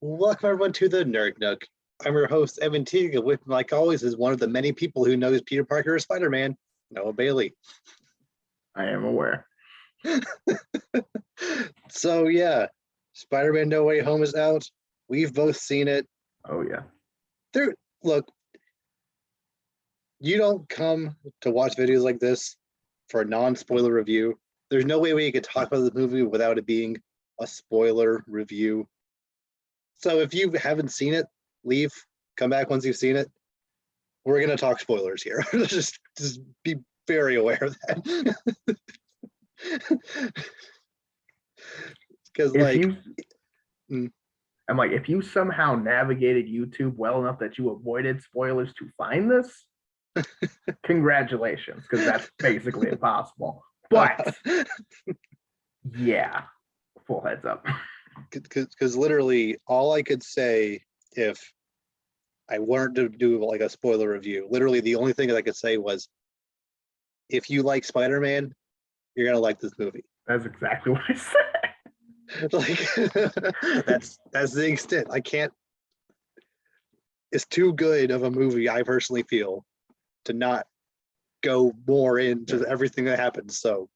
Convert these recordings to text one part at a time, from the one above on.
Welcome everyone to the Nerd Nook. I'm your host, Evan Teague, and with me, like always, is one of the many people who knows Peter Parker as Spider-Man, Noah Bailey. I am aware. So yeah, Spider-Man No Way Home is out. We've both seen it. Oh yeah. Look, you don't come to watch videos like this for a non-spoiler review. There's no way we could talk about this movie without it being a spoiler review. So if you haven't seen it, leave, come back once you've seen it. We're going to talk spoilers here. just be very aware of that. Because if you somehow navigated YouTube well enough that you avoided spoilers to find this, congratulations, because that's basically impossible. But yeah, full heads up. Because literally all I could say if I wanted to do like a spoiler review, literally the only thing that I could say was, if you like Spider-Man, you're gonna like this movie. That's exactly what I said. Like that's the extent. I can't. It's too good of a movie, I personally feel, to not go more into everything that happens. So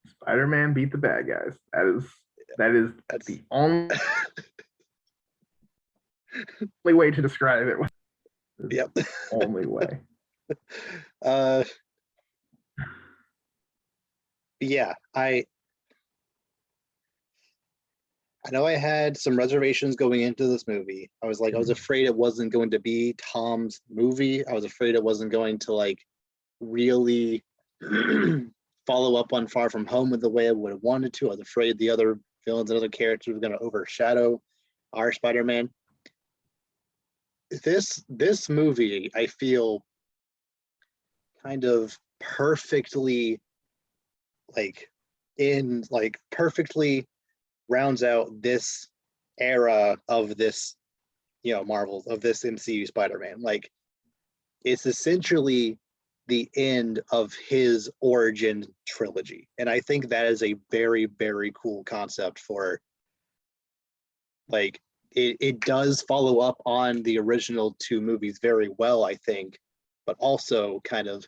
Spider-Man beat the bad guys. That's the only way to describe it. Yep. Only way. Yeah, I know I had some reservations going into this movie. I was afraid it wasn't going to be Tom's movie. I was afraid it wasn't going to like really follow up on Far From Home in the way I would have wanted to. I was afraid the other villains and other characters were going to overshadow our Spider-Man. This movie, I feel, kind of perfectly perfectly rounds out this era of this, Marvel, of this MCU Spider-Man. Like, it's essentially the end of his origin trilogy. And I think that is a very, very cool concept for, like, it does follow up on the original two movies very well, I think, but also kind of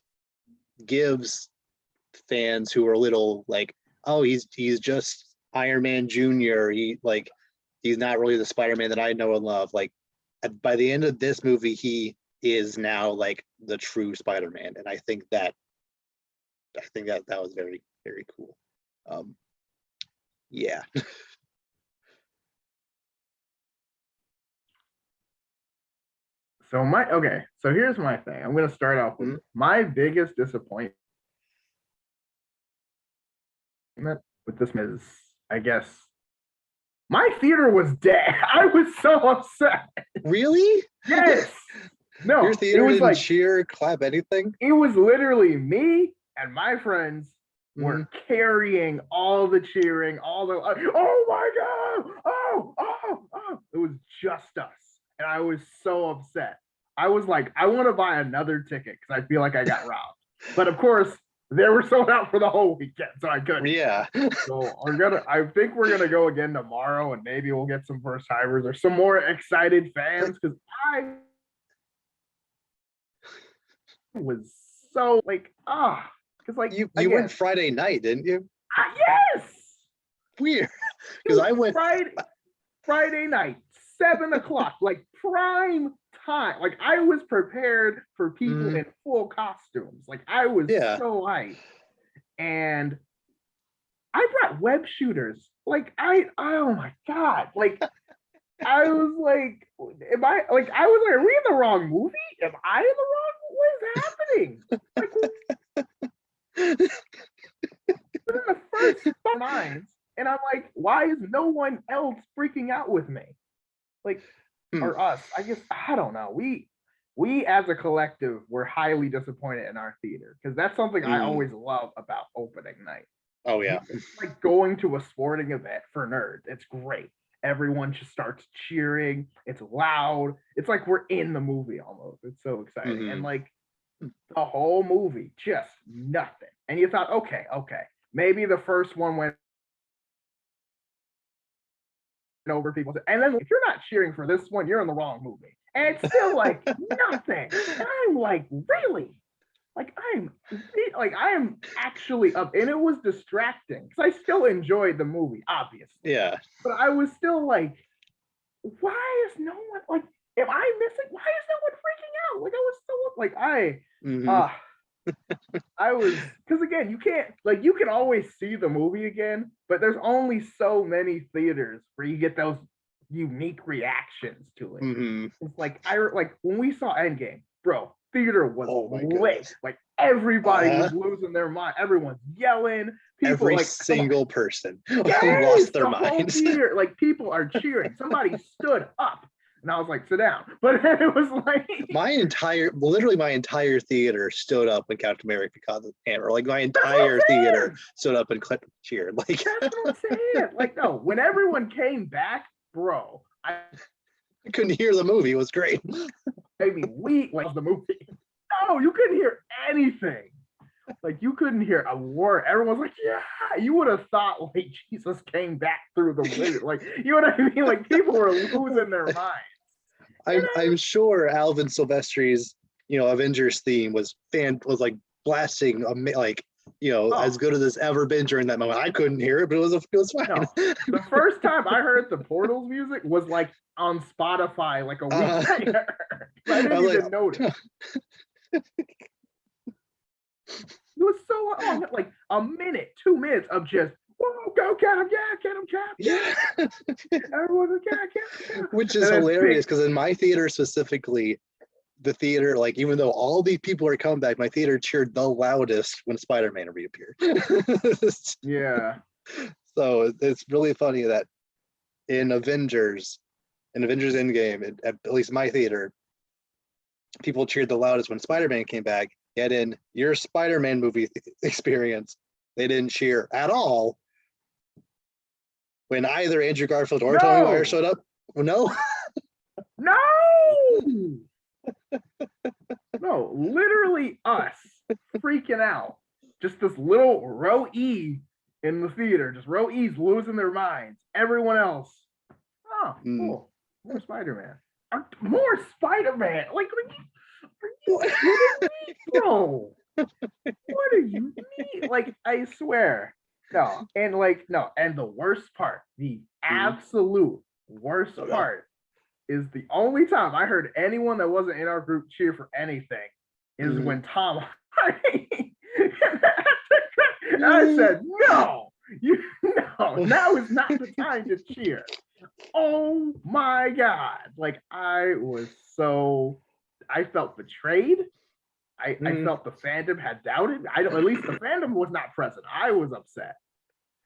gives fans who are a little like, oh, he's just Iron Man Jr. He's not really the Spider-Man that I know and love. Like, by the end of this movie, he is now like the true Spider-Man, and I think that was very, very cool. Yeah. So here's my thing. I'm gonna start off with my biggest disappointment with this is, I guess, my theater was dead. I was so upset. Really? Yes. No, your theater didn't cheer, clap, anything? It was literally me and my friends were carrying all the cheering, all the, oh my God, oh. It was just us. And I was so upset. I was like, I want to buy another ticket because I feel like I got robbed. But of course, they were sold out for the whole weekend, so I couldn't. Yeah. So I think we're gonna go again tomorrow, and maybe we'll get some first timers or some more excited fans, because I was so because you went Friday night, didn't you? Yes. Weird, because I went Friday night, 7:00, like prime time. Like, I was prepared for people in full costumes. Like, I was so hyped. And I brought web shooters. Like, oh my God. Like, I was like, I was like, are we in the wrong movie? Am I in the wrong? What is happening? Like, in the first minds, and I'm like, why is no one else freaking out with me? Like, or us? I guess, I don't know. We as a collective were highly disappointed in our theater, because that's something I always love about opening night. Oh yeah. It's like going to a sporting event for nerds. It's great. Everyone just starts cheering. It's loud. It's like we're in the movie almost. It's so exciting. And like, the whole movie, just nothing. And you thought, okay, maybe the first one went over people. And then if you're not cheering for this one, you're in the wrong movie. And it's still like nothing. And I'm like, really? Like I am actually up, and it was distracting because I still enjoyed the movie, obviously. Yeah. But I was still like, why is no one like? Am I missing? Why is no one freaking out? Like I was so like I was, because again, you can't, like, you can always see the movie again, but there's only so many theaters where you get those unique reactions to it. It's like like when we saw Endgame, bro, theater was lit. Like everybody was losing their mind. Everyone's yelling. People, every like, single person yes, lost their minds. Whole theater, like people are cheering. Somebody stood up. And I was like, sit down. But it was like literally my entire theater stood up when Captain America caught the hammer. Like my entire theater stood up and cheered. Like that's what I'm saying. Like, no, when everyone came back, bro, I couldn't hear the movie. It was great. Made me weak like the movie. No, you couldn't hear anything. Like you couldn't hear a word. Everyone's like, yeah. You would have thought like Jesus came back through the window. Like, you know what I mean? Like people were losing their minds. I'm sure Alvin Silvestri's, Avengers theme was like blasting, like, as good as it's ever been during that moment. I couldn't hear it, but it was fine. No. The first time I heard the Portals music was like on Spotify, like a week later. I didn't even notice. It was so long, like a minute, 2 minutes of just, whoa, go get him, yeah, get him, Cap. Yeah. Everyone was, yeah. Which is hilarious because in my theater specifically, the theater, like, even though all these people are coming back, my theater cheered the loudest when Spider-Man reappeared. Yeah. So it's really funny that in Avengers Endgame, at least my theater, people cheered the loudest when Spider-Man came back. Yet in your Spider-Man movie experience, they didn't cheer at all when either Andrew Garfield or Tobey Maguire showed up. No. No. No, literally us freaking out. Just this little row E in the theater, just row E's losing their minds. Everyone else, cool. More Spider-Man. More Spider-Man. Like, are you kidding me, bro? What do you mean? Like, I swear. No, and the worst part, the absolute worst part is the only time I heard anyone that wasn't in our group cheer for anything is when Tom Hardy. I said, no, now is not the time to cheer. Oh my God. Like I felt betrayed. I felt the fandom had doubted. At least the fandom was not present. I was upset.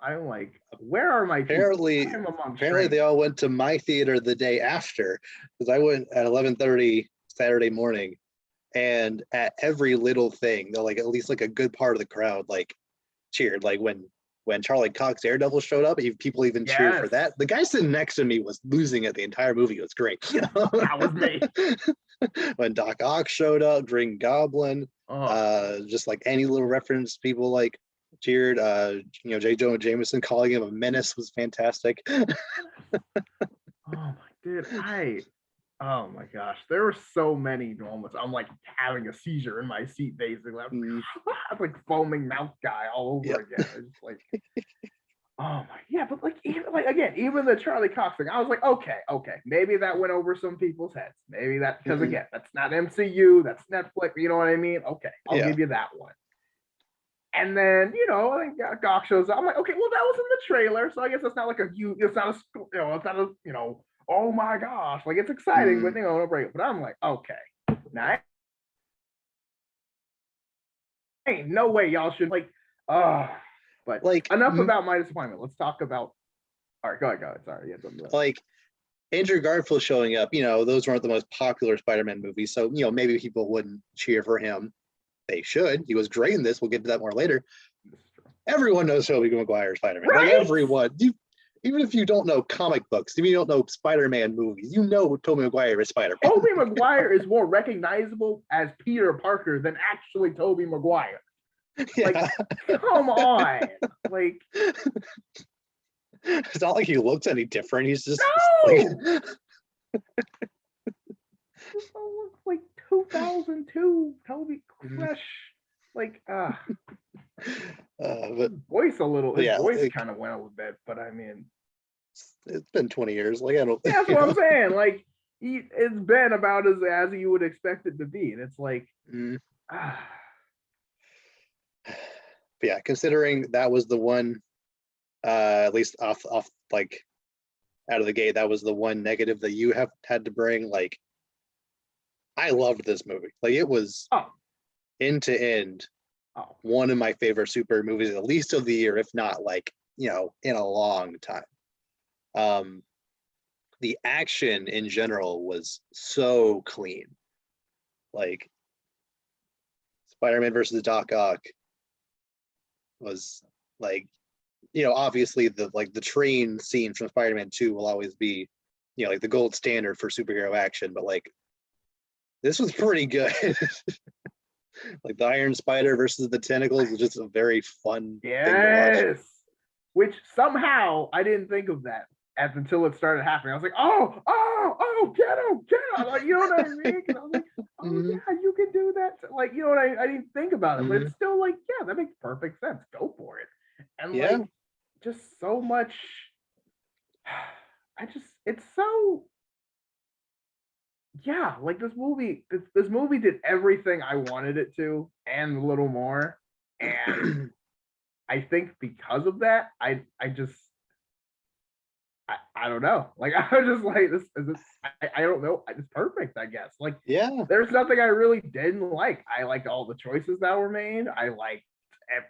I'm like, where are my apparently they all went to my theater the day after, because I went at 11:30 Saturday morning, and at every little thing, like at least like a good part of the crowd like cheered. Like when Charlie Cox Daredevil showed up, people even cheered for that. The guy sitting next to me was losing it the entire movie. It was great. That was me. When Doc Ock showed up, Green Goblin, just like any little reference, people like cheered. J. Jonah Jameson calling him a menace was fantastic. Oh my gosh, there were so many moments. I'm like having a seizure in my seat, basically. I'm like foaming mouth guy all over again. It's like, oh my, yeah, but even the Charlie Cox thing, I was like, okay, maybe that went over some people's heads. Maybe that, because again, that's not MCU, that's Netflix. You know what I mean? Okay, I'll give you that one. And then, I think Gok shows up. I'm like, okay, well, that was in the trailer, so I guess it's not like oh my gosh, like it's exciting, but no break. But I'm like, okay, now ain't no way y'all should but like enough about my disappointment. Let's talk about. All right, go ahead. Sorry, like Andrew Garfield showing up. Those weren't the most popular Spider-Man movies, so maybe people wouldn't cheer for him. They should. He was great in this. We'll get to that more later. Everyone knows Tobey Maguire Spider-Man. Right? Like everyone. Even if you don't know comic books, even if you don't know Spider-Man movies, Tobey Maguire is Spider-Man. Tobey Maguire is more recognizable as Peter Parker than actually Tobey Maguire. Like, come on. Like, It's not like he looks any different. He's just like No! This all looks like 2002 Toby Fresh. Like, but voice a little. His yeah, voice like, kind of went a little bit, but I mean, it's been 20 years. Like I don't. yeah, that's what I'm saying. Like, it's been about as you would expect it to be, and it's like, But yeah, considering that was the one, at least off like out of the gate, that was the one negative that you have had to bring. Like, I loved this movie. Like, it was end to end one of my favorite super movies, at least of the year, if not like, you know, in a long time. The action in general was so clean. Like, Spider-Man versus Doc Ock was like, you know, obviously the train scene from Spider-Man 2 will always be, you know, like the gold standard for superhero action, but like this was pretty good. Like the Iron Spider versus the tentacles was just a very fun thing to watch. Which somehow I didn't think of that until it started happening. I was like, get him. Like, you know what I mean? Because I was like, yeah, you can do that. Like, you know what I didn't think about it, but it's still like, yeah, that makes perfect sense. Go for it. And like, just so much. It's so. Yeah, like this movie did everything I wanted it to and a little more. And I think because of that, I don't know. Like, I was just like, I don't know. It's perfect, I guess. Like, yeah, there's nothing I really didn't like. I liked all the choices that were made. I liked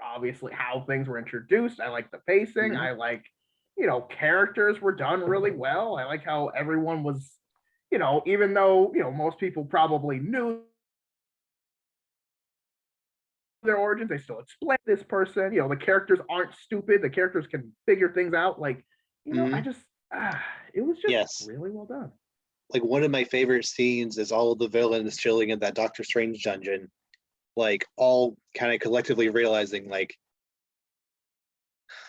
obviously how things were introduced. I liked the pacing. I like, you know, characters were done really well. I like how everyone was, you know, even though, you know, most people probably knew their origins, they still explain this person. You know, the characters aren't stupid. The characters can figure things out. Like, you know, I just it was just really well done. Like, one of my favorite scenes is all of the villains chilling in that Doctor Strange dungeon, like all kind of collectively realizing, like,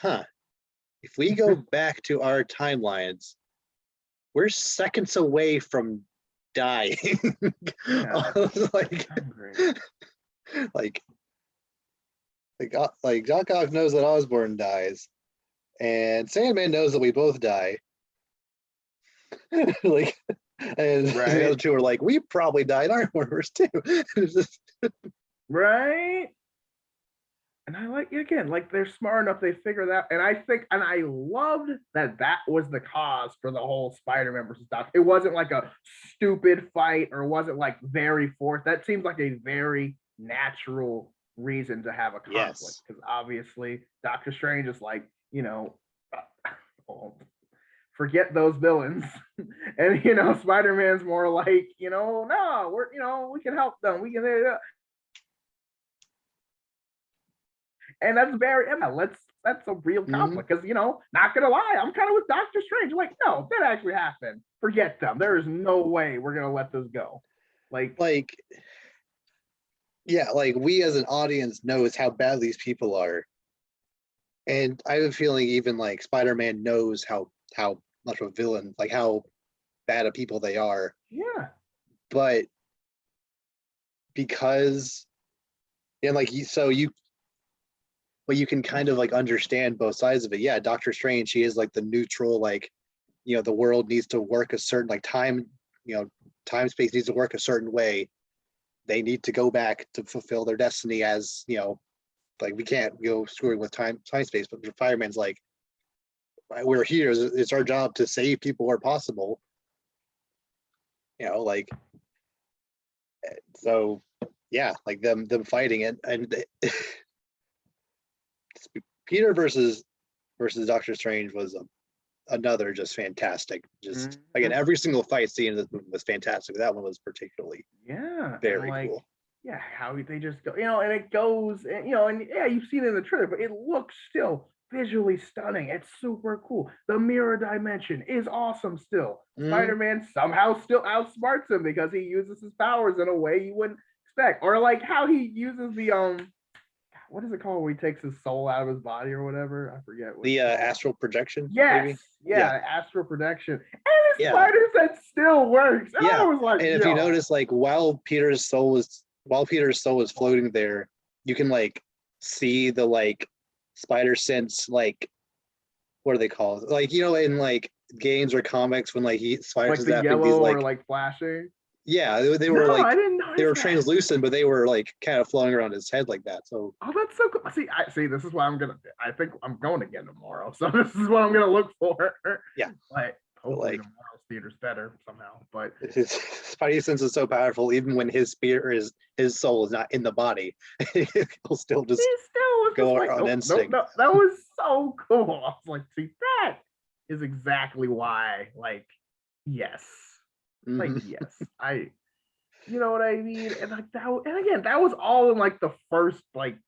if we go back to our timelines, we're seconds away from dying. Like Doc Ock knows that Osborn dies, and Sandman knows that we both die. Like, and the other two are like, we probably died Iron Warriors too. Right. And I like, again, like, they're smart enough, they figure that. And I loved that was the cause for the whole Spider-Man versus Doc. It wasn't like a stupid fight, or wasn't like very forced. That seems like a very natural reason to have a conflict, because obviously Doctor Strange is like, you know, forget those villains. And, you know, Spider-Man's more like, you know, no, we're, you know, we can help them. We can, and that's that's a real conflict, because, you know, not gonna lie, I'm kind of with Doctor Strange. Like, no, that actually happened. Forget them. There is no way we're gonna let this go. Like, yeah, like, we as an audience knows how bad these people are, and I have a feeling even like Spider-Man knows how much of a villain, like how bad of people they are. Yeah. But because, and like, but you can kind of like understand both sides of it. Yeah, Doctor Strange, she is like the neutral, like, you know, the world needs to work a certain, like, time, you know, time space needs to work a certain way. They need to go back to fulfill their destiny, as, you know, like, we can't go screwing with time space. But the Fireman's like, we're here, it's our job to save people where possible. You know, like, so yeah, like them fighting it, and Peter versus Doctor Strange was another just fantastic. Just again, every single fight scene in this movie was fantastic. That one was particularly very cool. Yeah, how they just go, you know, and it goes, and, you know, and yeah, you've seen it in the trailer, but it looks still visually stunning. It's super cool. The mirror dimension is awesome still. Spider-Man somehow still outsmarts him because he uses his powers in a way you wouldn't expect. Or like how he uses the what is it called where he takes his soul out of his body or whatever? I forget what The it's called. astral projection, Yes, maybe. yeah, astral projection, and his spider sense still works. And I was like, and if you notice, like while Peter's soul was floating there, you can like see the like spider sense, like what are they called? Like, you know, in like games or comics when like spiders like the zapping yellow these like or like flashing. Yeah, they were No, like I didn't notice they were that. translucent, but they were like kind of flowing around his head like that. So oh, that's so cool. See, this is why I think I'm going to get tomorrow. So this is what I'm gonna look for. Yeah, like hopefully like, tomorrow's theater's better somehow. But his spidey sense is so powerful, even when his spirit his soul is not in the body, he'll still just go like, on instinct. No, that was so cool. I was like, see, that is exactly why. Like, yes, like yes, you know what I mean? And like that, and again, that was all in like the first like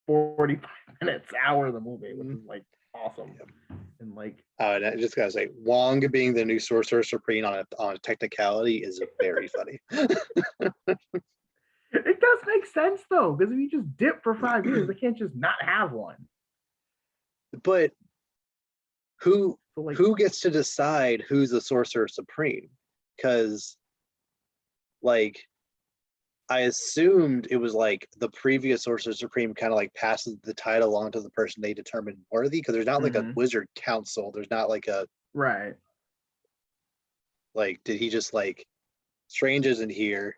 45 minutes, hour of the movie, which is like awesome. And like, and I just gotta say, Wong being the new Sorcerer Supreme on a technicality is very funny. It does make sense though, because if you just dip for 5 years, they can't just not have one. But who gets to decide who's the Sorcerer Supreme? Because like I assumed it was like the previous Sorcerer Supreme kind of like passes the title on to the person they determine worthy, because there's not like a wizard council. There's not like a right. Like, did he just like Strange isn't here?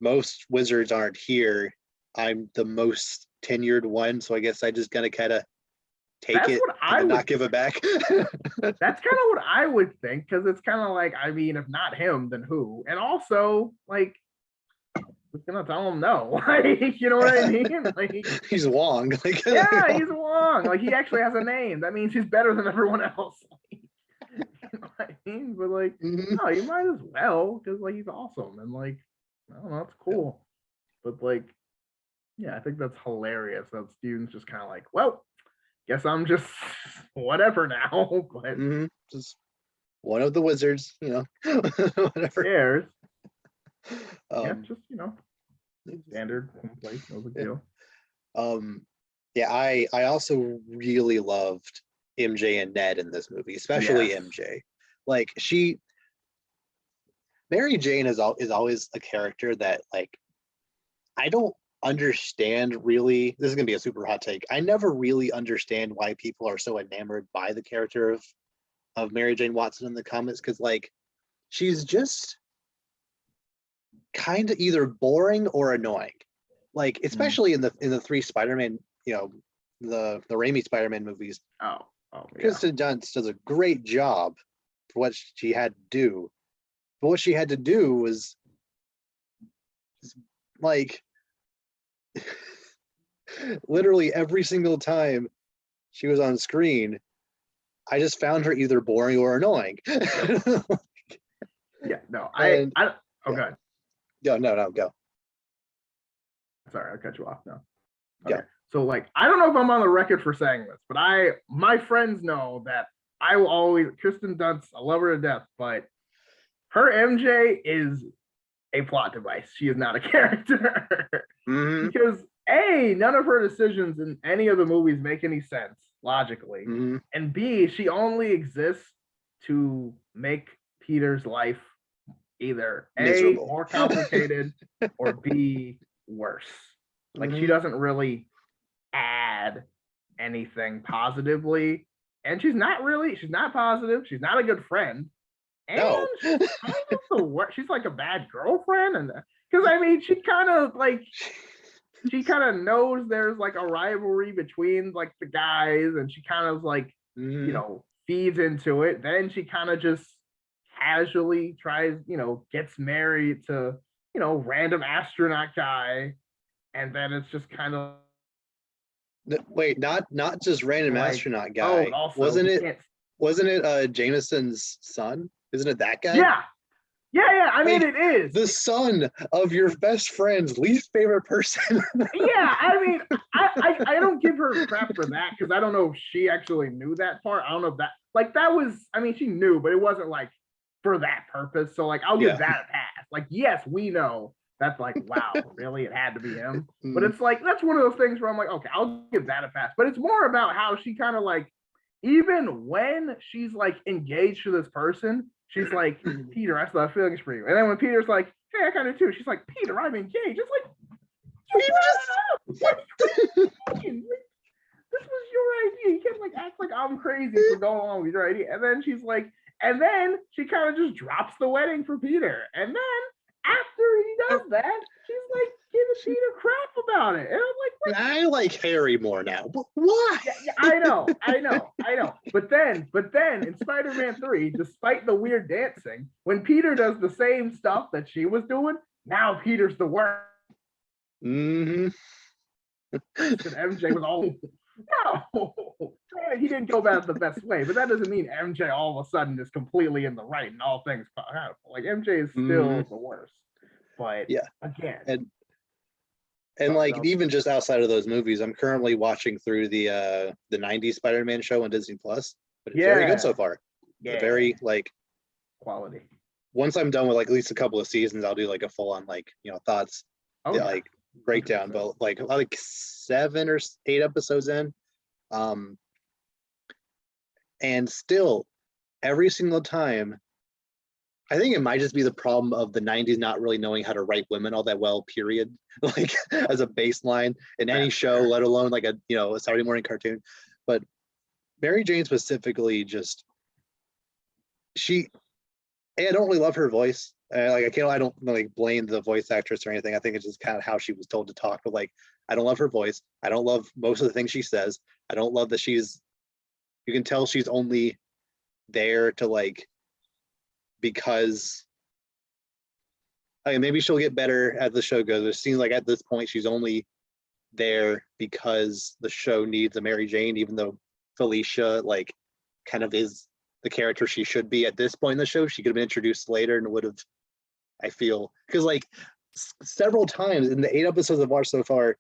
Most wizards aren't here. I'm the most tenured one, so I guess I just gotta kind of take it and not give it back. That's kind of what I would think, because it's kind of like, I mean, if not him, then who? And also, like, who's gonna tell him no? Like, you know what I mean? Like, he's Wong. Like, yeah, he's Wong. Like, he actually has a name. That means he's better than everyone else. You know what I mean? But like, no, you might as well, because like he's awesome, and like, I don't know, it's cool. But like, yeah, I think that's hilarious that Steven's just kind of like, well, guess I'm just whatever now. But just one of the wizards, you know, whatever. Cares. Yeah, just, you know, standard place, no big deal. Yeah, I also really loved MJ and Ned in this movie, especially MJ. Like, Mary Jane is always a character that like I don't understand really. This is gonna be a super hot take. I never really understand why people are so enamored by the character of Mary Jane Watson in the comics, because like she's just kind of either boring or annoying. Like, especially in the three Spider-Man, you know, the Raimi Spider-Man movies. Kristen Dunst does a great job for what she had to do. But what she had to do was like literally every single time she was on screen, I just found her either boring or annoying. Okay. No, go. Sorry, I cut you off now. Okay. Go. So like, I don't know if I'm on the record for saying this, but my friends know that I will always, Kristen Dunst, I love her to death, but her MJ is a plot device. She is not a character. Because A, none of her decisions in any of the movies make any sense logically. And B, she only exists to make Peter's life either miserable. A, more complicated, or B, worse. Like, she doesn't really add anything positively. And she's not positive. She's not a good friend. And she's kind of the worst. She's like a bad girlfriend. And because I mean, she kind of knows there's like a rivalry between like the guys, and she kind of like, you know, feeds into it. Then she kind of just casually tries, you know, gets married to, you know, random astronaut guy. And then it's just kind of wait, not just random like, astronaut guy. Also, wasn't it Jameson's son? Isn't it that guy? Yeah. I mean, it is the son of your best friend's least favorite person. Yeah, I mean, I don't give her crap for that, because I don't know if she actually knew that part. I don't know if that was. I mean, she knew, but it wasn't like for that purpose. So like, I'll give that a pass. Like, yes, we know That's like, wow, really? It had to be him. But Mm. it's like, that's one of those things where I'm like, okay, I'll give that a pass. But it's more about how she kind of like, even when she's like engaged to this person, she's like, Peter, I still have feelings for you. And then when Peter's like, hey, I kind of too, she's like, Peter, I'm engaged. It's like, you brought it up. What are you doing? This was your idea. You can't like act like I'm crazy for going along with your idea. And then she's like, and then she kind of just drops the wedding for Peter. And then after he does that, she's like giving Peter crap about it. And I'm like, I like Harry more now. But why? yeah, I know. But then in Spider-Man 3, despite the weird dancing, when Peter does the same stuff that she was doing, now Peter's the worst. Mm-hmm. And MJ was all, no, he didn't go about it the best way, but that doesn't mean MJ all of a sudden is completely in the right and all things powerful. Like MJ is still the worst. But yeah, again, and like even just outside of those movies, I'm currently watching through the '90s Spider-Man show on Disney Plus, but it's very good so far. Yeah, very like quality. Once I'm done with like at least a couple of seasons, I'll do like a full on like thoughts, like breakdown. 100%. But like 7 or 8 episodes in, and still every single time, I think it might just be the problem of the '90s not really knowing how to write women all that well, period. Like as a baseline in any show, let alone like a Saturday morning cartoon. But Mary Jane specifically, just I don't really love her voice. I don't like blame the voice actress or anything. I think it's just kind of how she was told to talk. But like, I don't love her voice. I don't love most of the things she says. I don't love that you can tell she's only there to like, because maybe she'll get better as the show goes. It seems like at this point she's only there because the show needs a Mary Jane, even though Felicia like kind of is the character she should be at this point in the show. She could have been introduced later and would have, I feel, because like several times in the 8 episodes I've watched so far,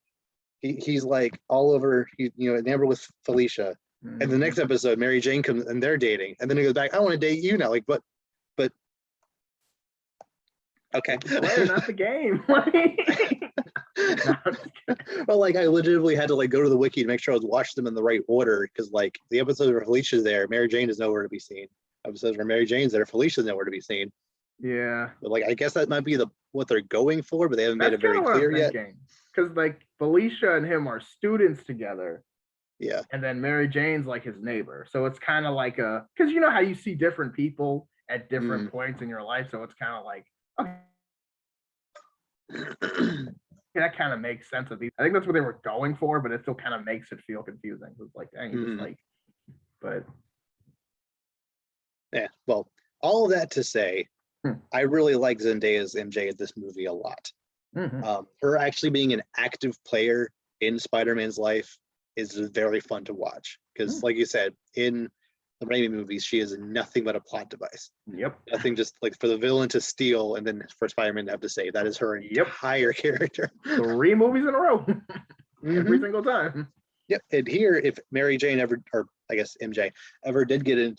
he's like all over, enamored with Felicia. And the next episode, Mary Jane comes and they're dating. And then he goes back, I want to date you now. Like, but okay. Player, not the game. Well, like I legitimately had to like go to the wiki to make sure I was watching them in the right order, because like the episodes where Felicia's there, Mary Jane is nowhere to be seen. Episodes where Mary Jane's there, Felicia's nowhere to be seen. Yeah. But like I guess that might be what they're going for, but they haven't made it very clear yet. Because like Felicia and him are students together. Yeah. And then Mary Jane's like his neighbor. So it's kind of like because you know how you see different people at different points in your life. So it's kind of like, okay. That kind of makes sense. I think that's what they were going for, but it still kind of makes it feel confusing. It's like, dang, just like, but yeah. Well, all of that to say, I really like Zendaya's MJ in this movie a lot. Her actually being an active player in Spider-Man's life is very fun to watch, because, like you said, in the Raimi movies, she is nothing but a plot device. Yep. Nothing, just like for the villain to steal and then for Spider-Man to have to save. That is her entire character. 3 movies in a row. Every single time. Yep. And here, if Mary Jane ever, or I guess MJ ever did get in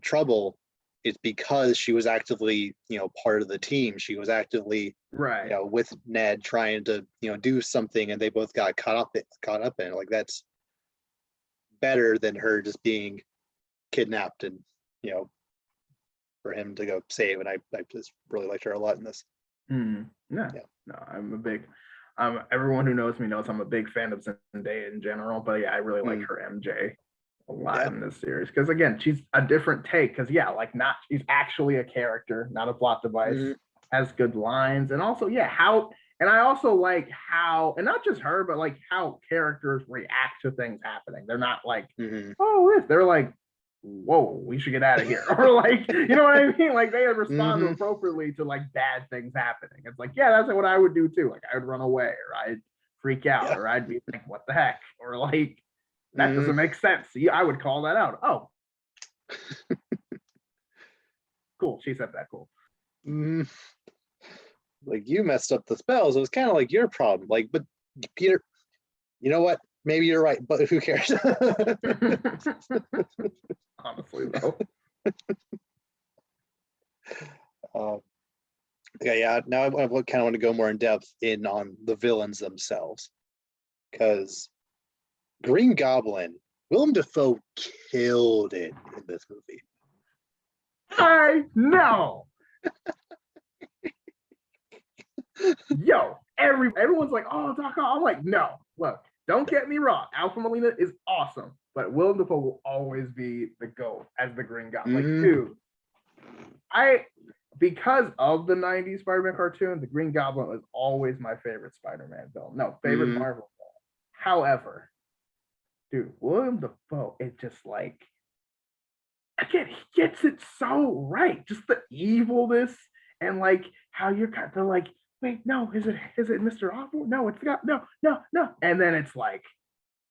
trouble, it's because she was actively, part of the team. She was actively, with Ned trying to, do something, and they both got caught up in it. Like, that's better than her just being kidnapped and, for him to go save. And I just really liked her a lot in this. No, I'm a big, everyone who knows me knows I'm a big fan of Zendaya in general, but yeah, I really like her MJ a lot in this series, because again, she's a different take, because she's actually a character, not a plot device, has good lines, and also and I also like how, and not just her, but like how characters react to things happening. They're not like, they're like, whoa, we should get out of here. Or like, you know what I mean? Like they respond appropriately to like bad things happening. It's like, yeah, that's what I would do too. Like I would run away, or I'd freak out, or I'd be like, what the heck? Or like, that doesn't make sense. See, I would call that out. Oh. Cool. She said that. Cool. Like, you messed up the spells. It was kind of like your problem. Like, but Peter, you know what? Maybe you're right, but who cares? Honestly, though. Okay, yeah. Now I kind of want to go more in depth on the villains themselves, because Green Goblin, Willem Dafoe killed it in this movie. I know. Yo, everyone's like, oh, Doc Ock. I'm like, no, look, don't get me wrong. Alfred Molina is awesome, but Willem Dafoe will always be the GOAT as the Green Goblin. Like, dude, because of the 90s Spider-Man cartoon, the Green Goblin was always my favorite Spider-Man villain. No, favorite Marvel villain. However, dude, Willem Dafoe, it just like, again, he gets it so right. Just the evilness and like how you're kind of like, wait, no, is it Mr. Awful? No, it's got no. And then it's like,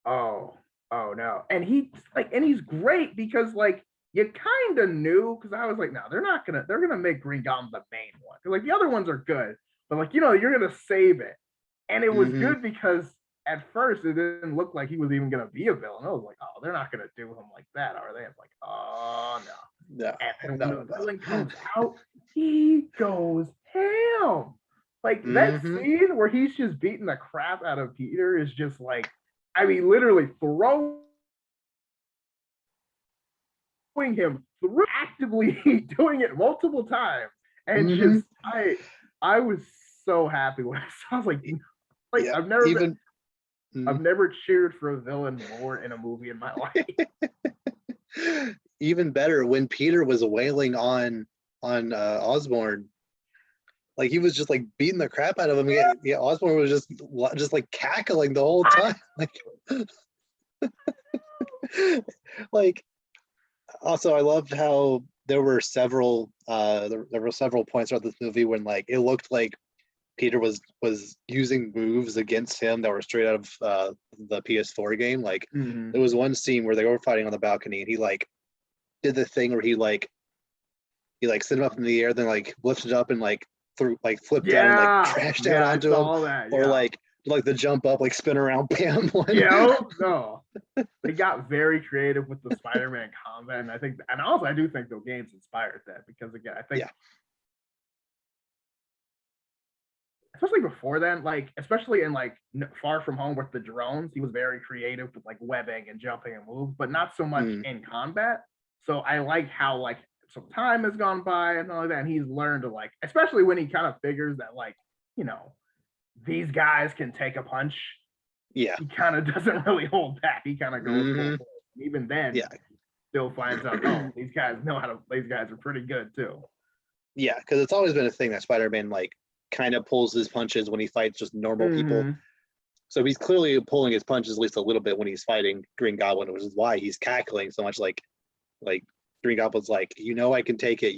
oh no. And he's great because like you kind of knew, because I was like, no, they're gonna make Green Goblin the main one. Like the other ones are good, but like, you're gonna save it. And it was good because at first it didn't look like he was even gonna be a villain. I was like, oh, they're not gonna do him like that, are they? It's like, oh no. No. And when the villain comes out, he goes ham. Like that scene where he's just beating the crap out of Peter is just like, I mean, literally throwing him through, actively doing it multiple times, and just I was so happy when I saw. I was like yeah, I've never cheered for a villain more in a movie in my life. Even better when Peter was wailing on Osborn. Like he was just like beating the crap out of him. Yeah, Osborn was just like cackling the whole time. Like also, I loved how there were several points throughout this movie when like it looked like Peter was using moves against him that were straight out of the PS4 game. Like there was one scene where they were fighting on the balcony, and he like did the thing where he sent him up in the air, then like lifted up and like flipped down and like crashed down onto him, or like the jump up, like spin around, bam. No, they got very creative with the Spider-Man combat, and also I do think the games inspired that, because again, I think especially before then, like especially in like Far From Home with the drones, he was very creative with like webbing and jumping and moves, but not so much in combat. So I like how like some time has gone by and all of that, and he's learned to like, especially when he kind of figures that like, these guys can take a punch. Yeah, he kind of doesn't really hold back. He kind of goes full force. Even then, still finds out, oh, these guys are pretty good too. Yeah, because it's always been a thing that Spider-Man like kind of pulls his punches when he fights just normal people. So he's clearly pulling his punches at least a little bit when he's fighting Green Goblin, which is why he's cackling so much. Like Green Goblin's like, I can take it.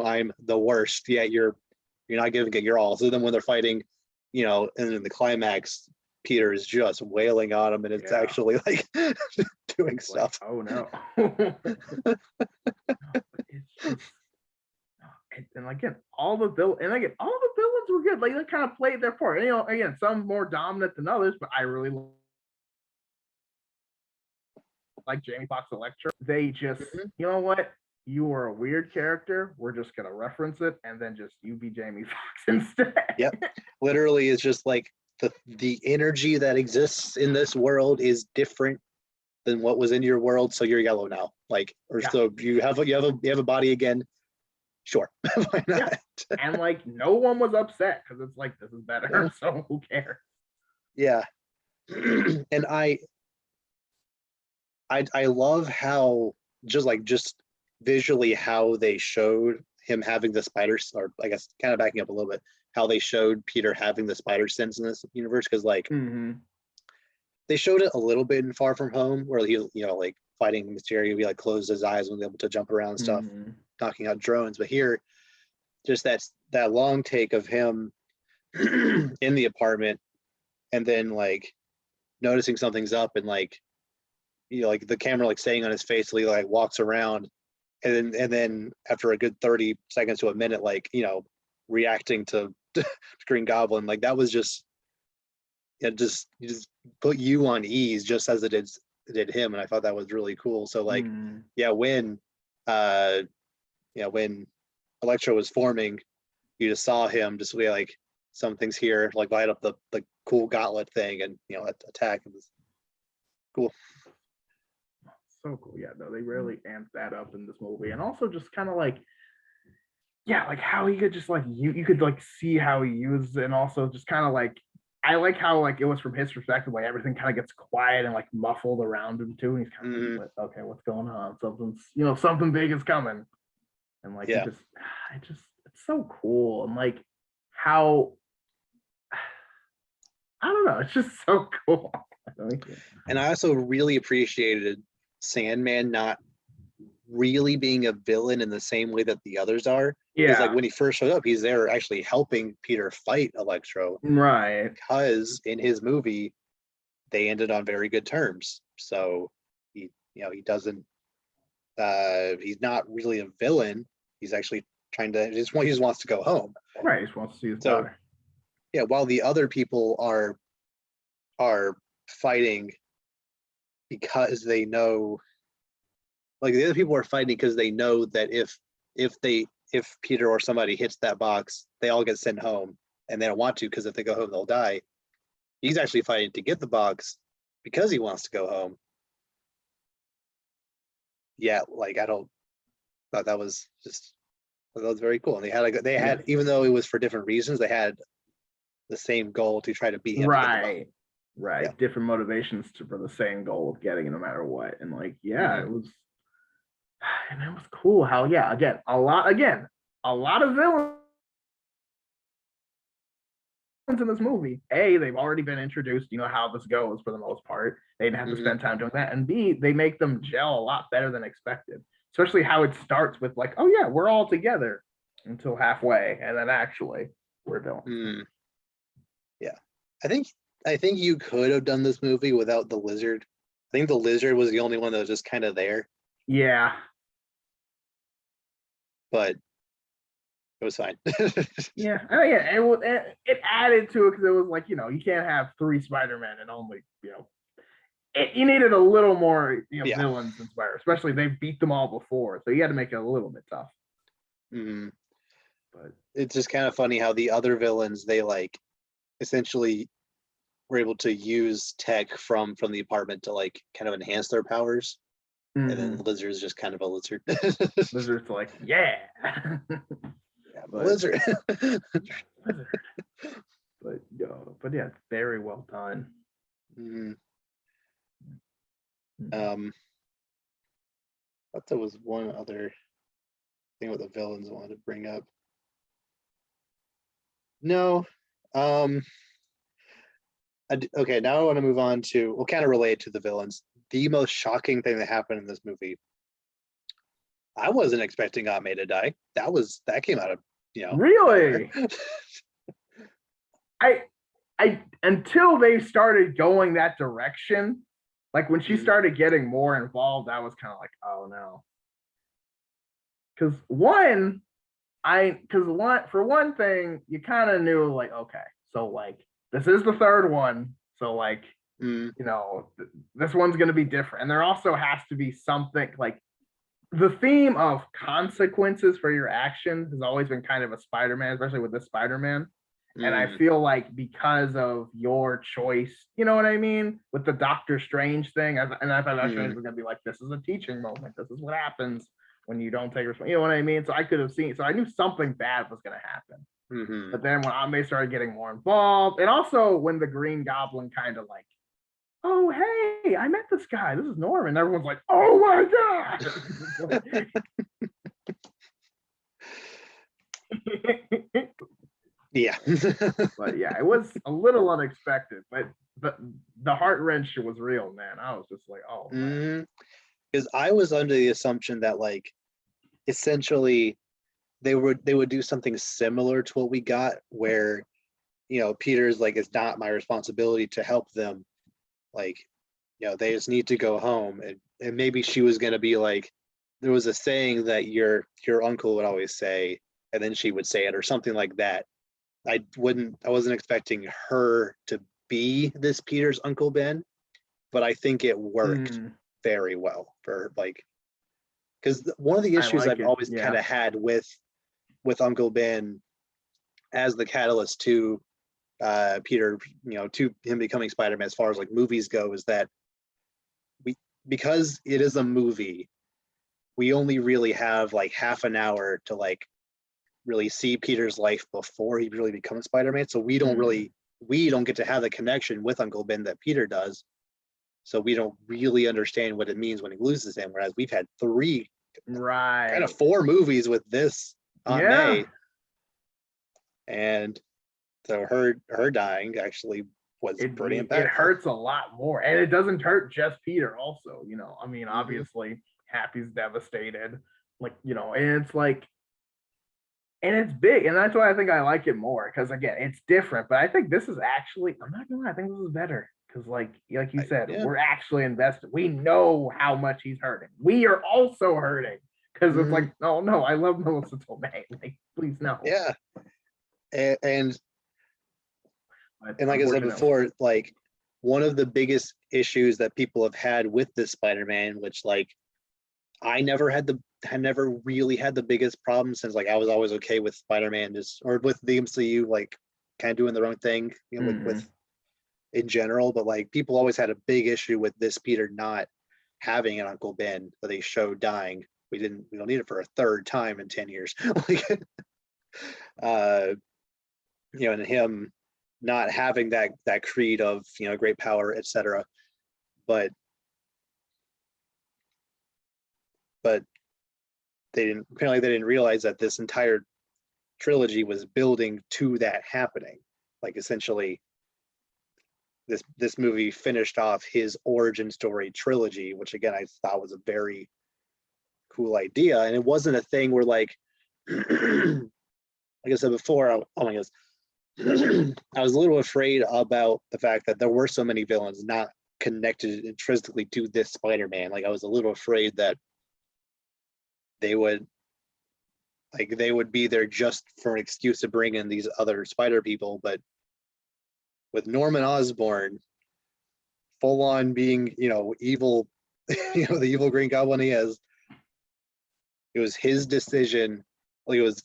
I'm the worst. Yet you're not giving it your all. So then when they're fighting, and in the climax, Peter is just wailing on him, and it's actually like doing stuff. Like, oh no. And again, all the villains were good. Like they kind of played their part. Again, some more dominant than others, but I really like Jamie Foxx Electro. They just, you know what? You are a weird character. We're just gonna reference it, and then just you be Jamie Foxx instead. Yep. Literally, it's just like the energy that exists in this world is different than what was in your world, so you're yellow now. So you have a body again. Sure, why not? Yeah. And like no one was upset because it's like this is better, so who cares? Yeah, and I love how just visually how they showed him having the spider, or I guess kind of backing up a little bit, how they showed Peter having the spider sense in this universe, because like they showed it a little bit in Far From Home where he like fighting Mysterio, he like closed his eyes when able to jump around and stuff, knocking out drones. But here, just that long take of him in the apartment, and then like noticing something's up, and like like the camera like staying on his face till he like walks around, and then after a good 30 seconds to a minute, like reacting to Green Goblin, like that was just just put you on ease just as it did him, and I thought that was really cool. So like when when Electro was forming, you just saw him just be like, something's here, like light up the cool gauntlet thing and attack. It was cool. So cool. Yeah, no, they really amped that up in this movie. And also just kind of like, yeah, like how he could just like you could like see how he used it, and also just kind of like I like how like it was from his perspective, like everything kind of gets quiet and like muffled around him too. And he's kind of like, okay, what's going on? Something big is coming. And like it's so cool. And like how I don't know, it's just so cool. And I also really appreciated Sandman not really being a villain in the same way that the others are. Because like when he first showed up, he's there actually helping Peter fight Electro. Right. Because in his movie, they ended on very good terms. So he doesn't he's not really a villain. He's actually trying to he just wants to go home. Right, he just wants to see his daughter. Yeah, while the other people are fighting because they know, like the other people are fighting because they know that if Peter or somebody hits that box, they all get sent home, and they don't want to because if they go home, they'll die. He's actually fighting to get the box because he wants to go home. Yeah, like I thought that was very cool. And they had even though it was for different reasons, they had the same goal to try to beat him. Right. Yeah. Different motivations for the same goal of getting it no matter what. And like, it was cool how a lot of villains in this movie. A, they've already been introduced, you know how this goes for the most part. They didn't have to spend time doing that. And B, they make them gel a lot better than expected. Especially how it starts with like, oh yeah, we're all together until halfway, and then actually we're villains. Yeah. I think you could have done this movie without the lizard. I think the lizard was the only one that was just kind of there. Yeah. But it was fine. Yeah. It added to it because it was like, you can't have 3 Spider-Man and only, you needed a little more, villains than Spider, especially they beat them all before. So you had to make it a little bit tough. But it's just kind of funny how the other villains, they like essentially were able to use tech from the apartment to like kind of enhance their powers. And then Lizard's just kind of a lizard. Lizard's like, yeah, lizard. But yeah, very well done. But there was one other thing with the villains I wanted to bring up. No. Okay, now I want to move on to, kind of relate to the villains. The most shocking thing that happened in this movie. I wasn't expecting Aunt May to die. That came out of, Really? I until they started going that direction, like when she started getting more involved, I was kind of like, oh no. Because for one thing, you kind of knew like, okay, so like this is the third one, so like this one's gonna be different, and there also has to be something like the theme of consequences for your actions has always been kind of a Spider-Man, especially with this Spider-Man. And I feel like because of your choice, you know what I mean, with the Doctor Strange thing, and I thought Doctor Strange was gonna be like, this is a teaching moment. This is what happens when you don't take responsibility. You know what I mean? So I could have seen. So I knew something bad was gonna happen. But then when Aunt May started getting more involved, and also when the Green Goblin kind of like, oh hey, I met this guy. This is Norman. Everyone's like, oh my god. Yeah. But yeah, it was a little unexpected, but the heart wrench was real, man. I was just like, oh man. Because I was under the assumption that like essentially they would do something similar to what we got, where Peter's like, it's not my responsibility to help them, like they just need to go home, and maybe she was going to be like, there was a saying that your uncle would always say, and then she would say it or something like that. I wasn't expecting her to be this Peter's Uncle Ben, but I think it worked very well for like, because one of the issues I've always kind of had with Uncle Ben as the catalyst to Peter, to him becoming Spider-Man as far as like movies go, is that because it is a movie, we only really have like half an hour to like really see Peter's life before he really becomes Spider-Man. So we don't get to have the connection with Uncle Ben that Peter does. So we don't really understand what it means when he loses him. Whereas we've had kind of 4 movies with this Aunt May. And so her dying actually was pretty impactful. It hurts a lot more. And it doesn't hurt just Peter also, I mean, obviously Happy's devastated. Like, and it's like, and it's big. And that's why I think I like it more. Because again, it's different. But I think this is actually, I'm not gonna lie, I think this is better. Because like you said, we're actually invested. We know how much he's hurting. We are also hurting. Because it's like, oh no, I love Melissa Tomei. Like, please no. Yeah. And like I said before, like one of the biggest issues that people have had with this Spider-Man, which like I never really had the biggest problem, since like I was always okay with Spider-Man or with the MCU like kind of doing their own thing, like with in general, but like people always had a big issue with this Peter not having an Uncle Ben that they showed dying. We don't need it for a third time in 10 years. Like and him not having that creed of great power, etc. But they didn't realize that this entire trilogy was building to that happening. Like essentially this movie finished off his origin story trilogy, which again I thought was a very cool idea. And it wasn't a thing where like like I said before, oh my goodness, I was a little afraid about the fact that there were so many villains not connected intrinsically to this Spider-Man. Like I was a little afraid that they would be there just for an excuse to bring in these other Spider people. But with Norman Osborn full on being, evil, the evil Green Goblin he is, it was his decision. Like it was,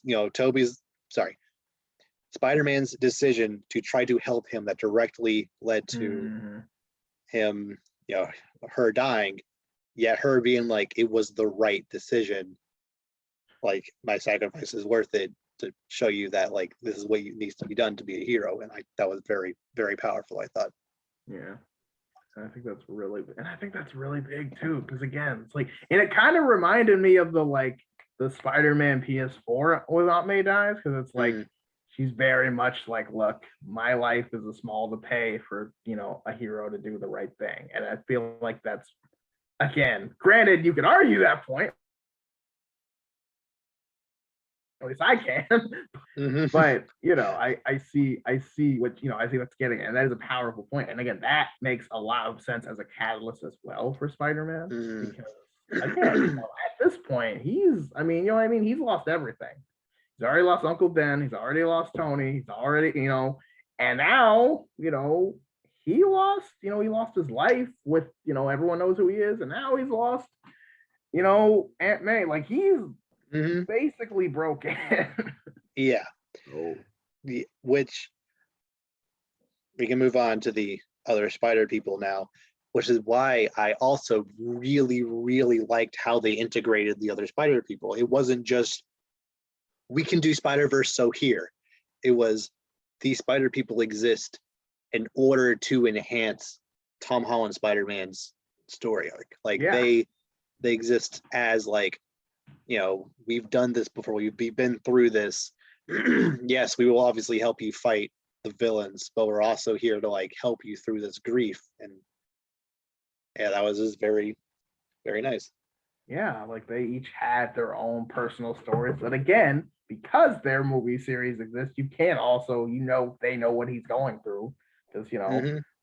Spider-Man's decision to try to help him that directly led to him, her dying, yet her being like, it was the right decision. Like my sacrifice is worth it to show you that like this is what needs to be done to be a hero. And that was very, very powerful, I thought. Yeah. I think that's really big too, because again, it's like, and it kind of reminded me of the Spider-Man PS4 with Aunt May dies, because it's like she's very much like, look, my life is a small to pay for a hero to do the right thing. And I feel like that's, again, granted, you could argue that point, at least I can. But I see what's getting at, and that is a powerful point. And again, that makes a lot of sense as a catalyst as well for Spider-Man, because again, at this point, he's lost everything. He's already lost Uncle Ben, he's already lost Tony, he's already, and now, he lost his life with, everyone knows who he is, and now he's lost, Aunt May. Like he's basically broken. Yeah. Which we can move on to the other Spider people now, which is why I also really, really liked how they integrated the other Spider people. It wasn't just, we can do Spider-Verse, so here. It was, these Spider people exist in order to enhance Tom Holland Spider-Man's story arc. Like they exist as like, we've done this before, we've been through this. Yes, we will obviously help you fight the villains, but we're also here to like help you through this grief. And yeah, that was just very, very nice. Yeah, like they each had their own personal stories. But again, because their movie series exists, you can also, they know what he's going through. Because,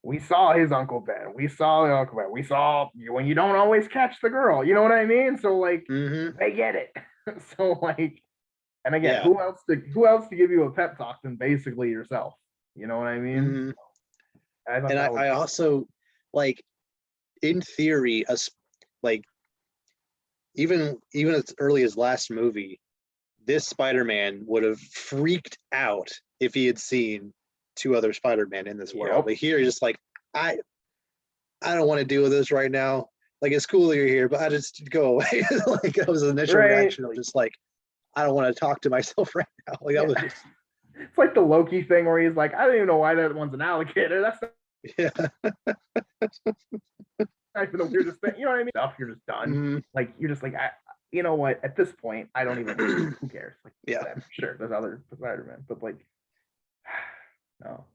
we saw his Uncle Ben. We saw the Uncle Ben. We saw when you don't always catch the girl. You know what I mean? So like they get it. So like, and again, who else to give you a pep talk than basically yourself? You know what I mean? I also like, in theory, like even as early as last movie, this Spider-Man would have freaked out if he had seen two other Spider-Man in this world. But here, he's just like, I don't want to deal with this right now. Like, it's cool you're here, but I just go away. Like, that was the initial reaction of just like, I don't want to talk to myself right now. Like, that was just. It's like the Loki thing where he's like, I don't even know why that one's an alligator. That's not even the weirdest thing. You know what I mean? Stuff, you're just done. Mm-hmm. Like, you're just like, you know what? At this point, I don't even. Who cares? Like, whatever. Sure, there's other Spider-Man, but like, no.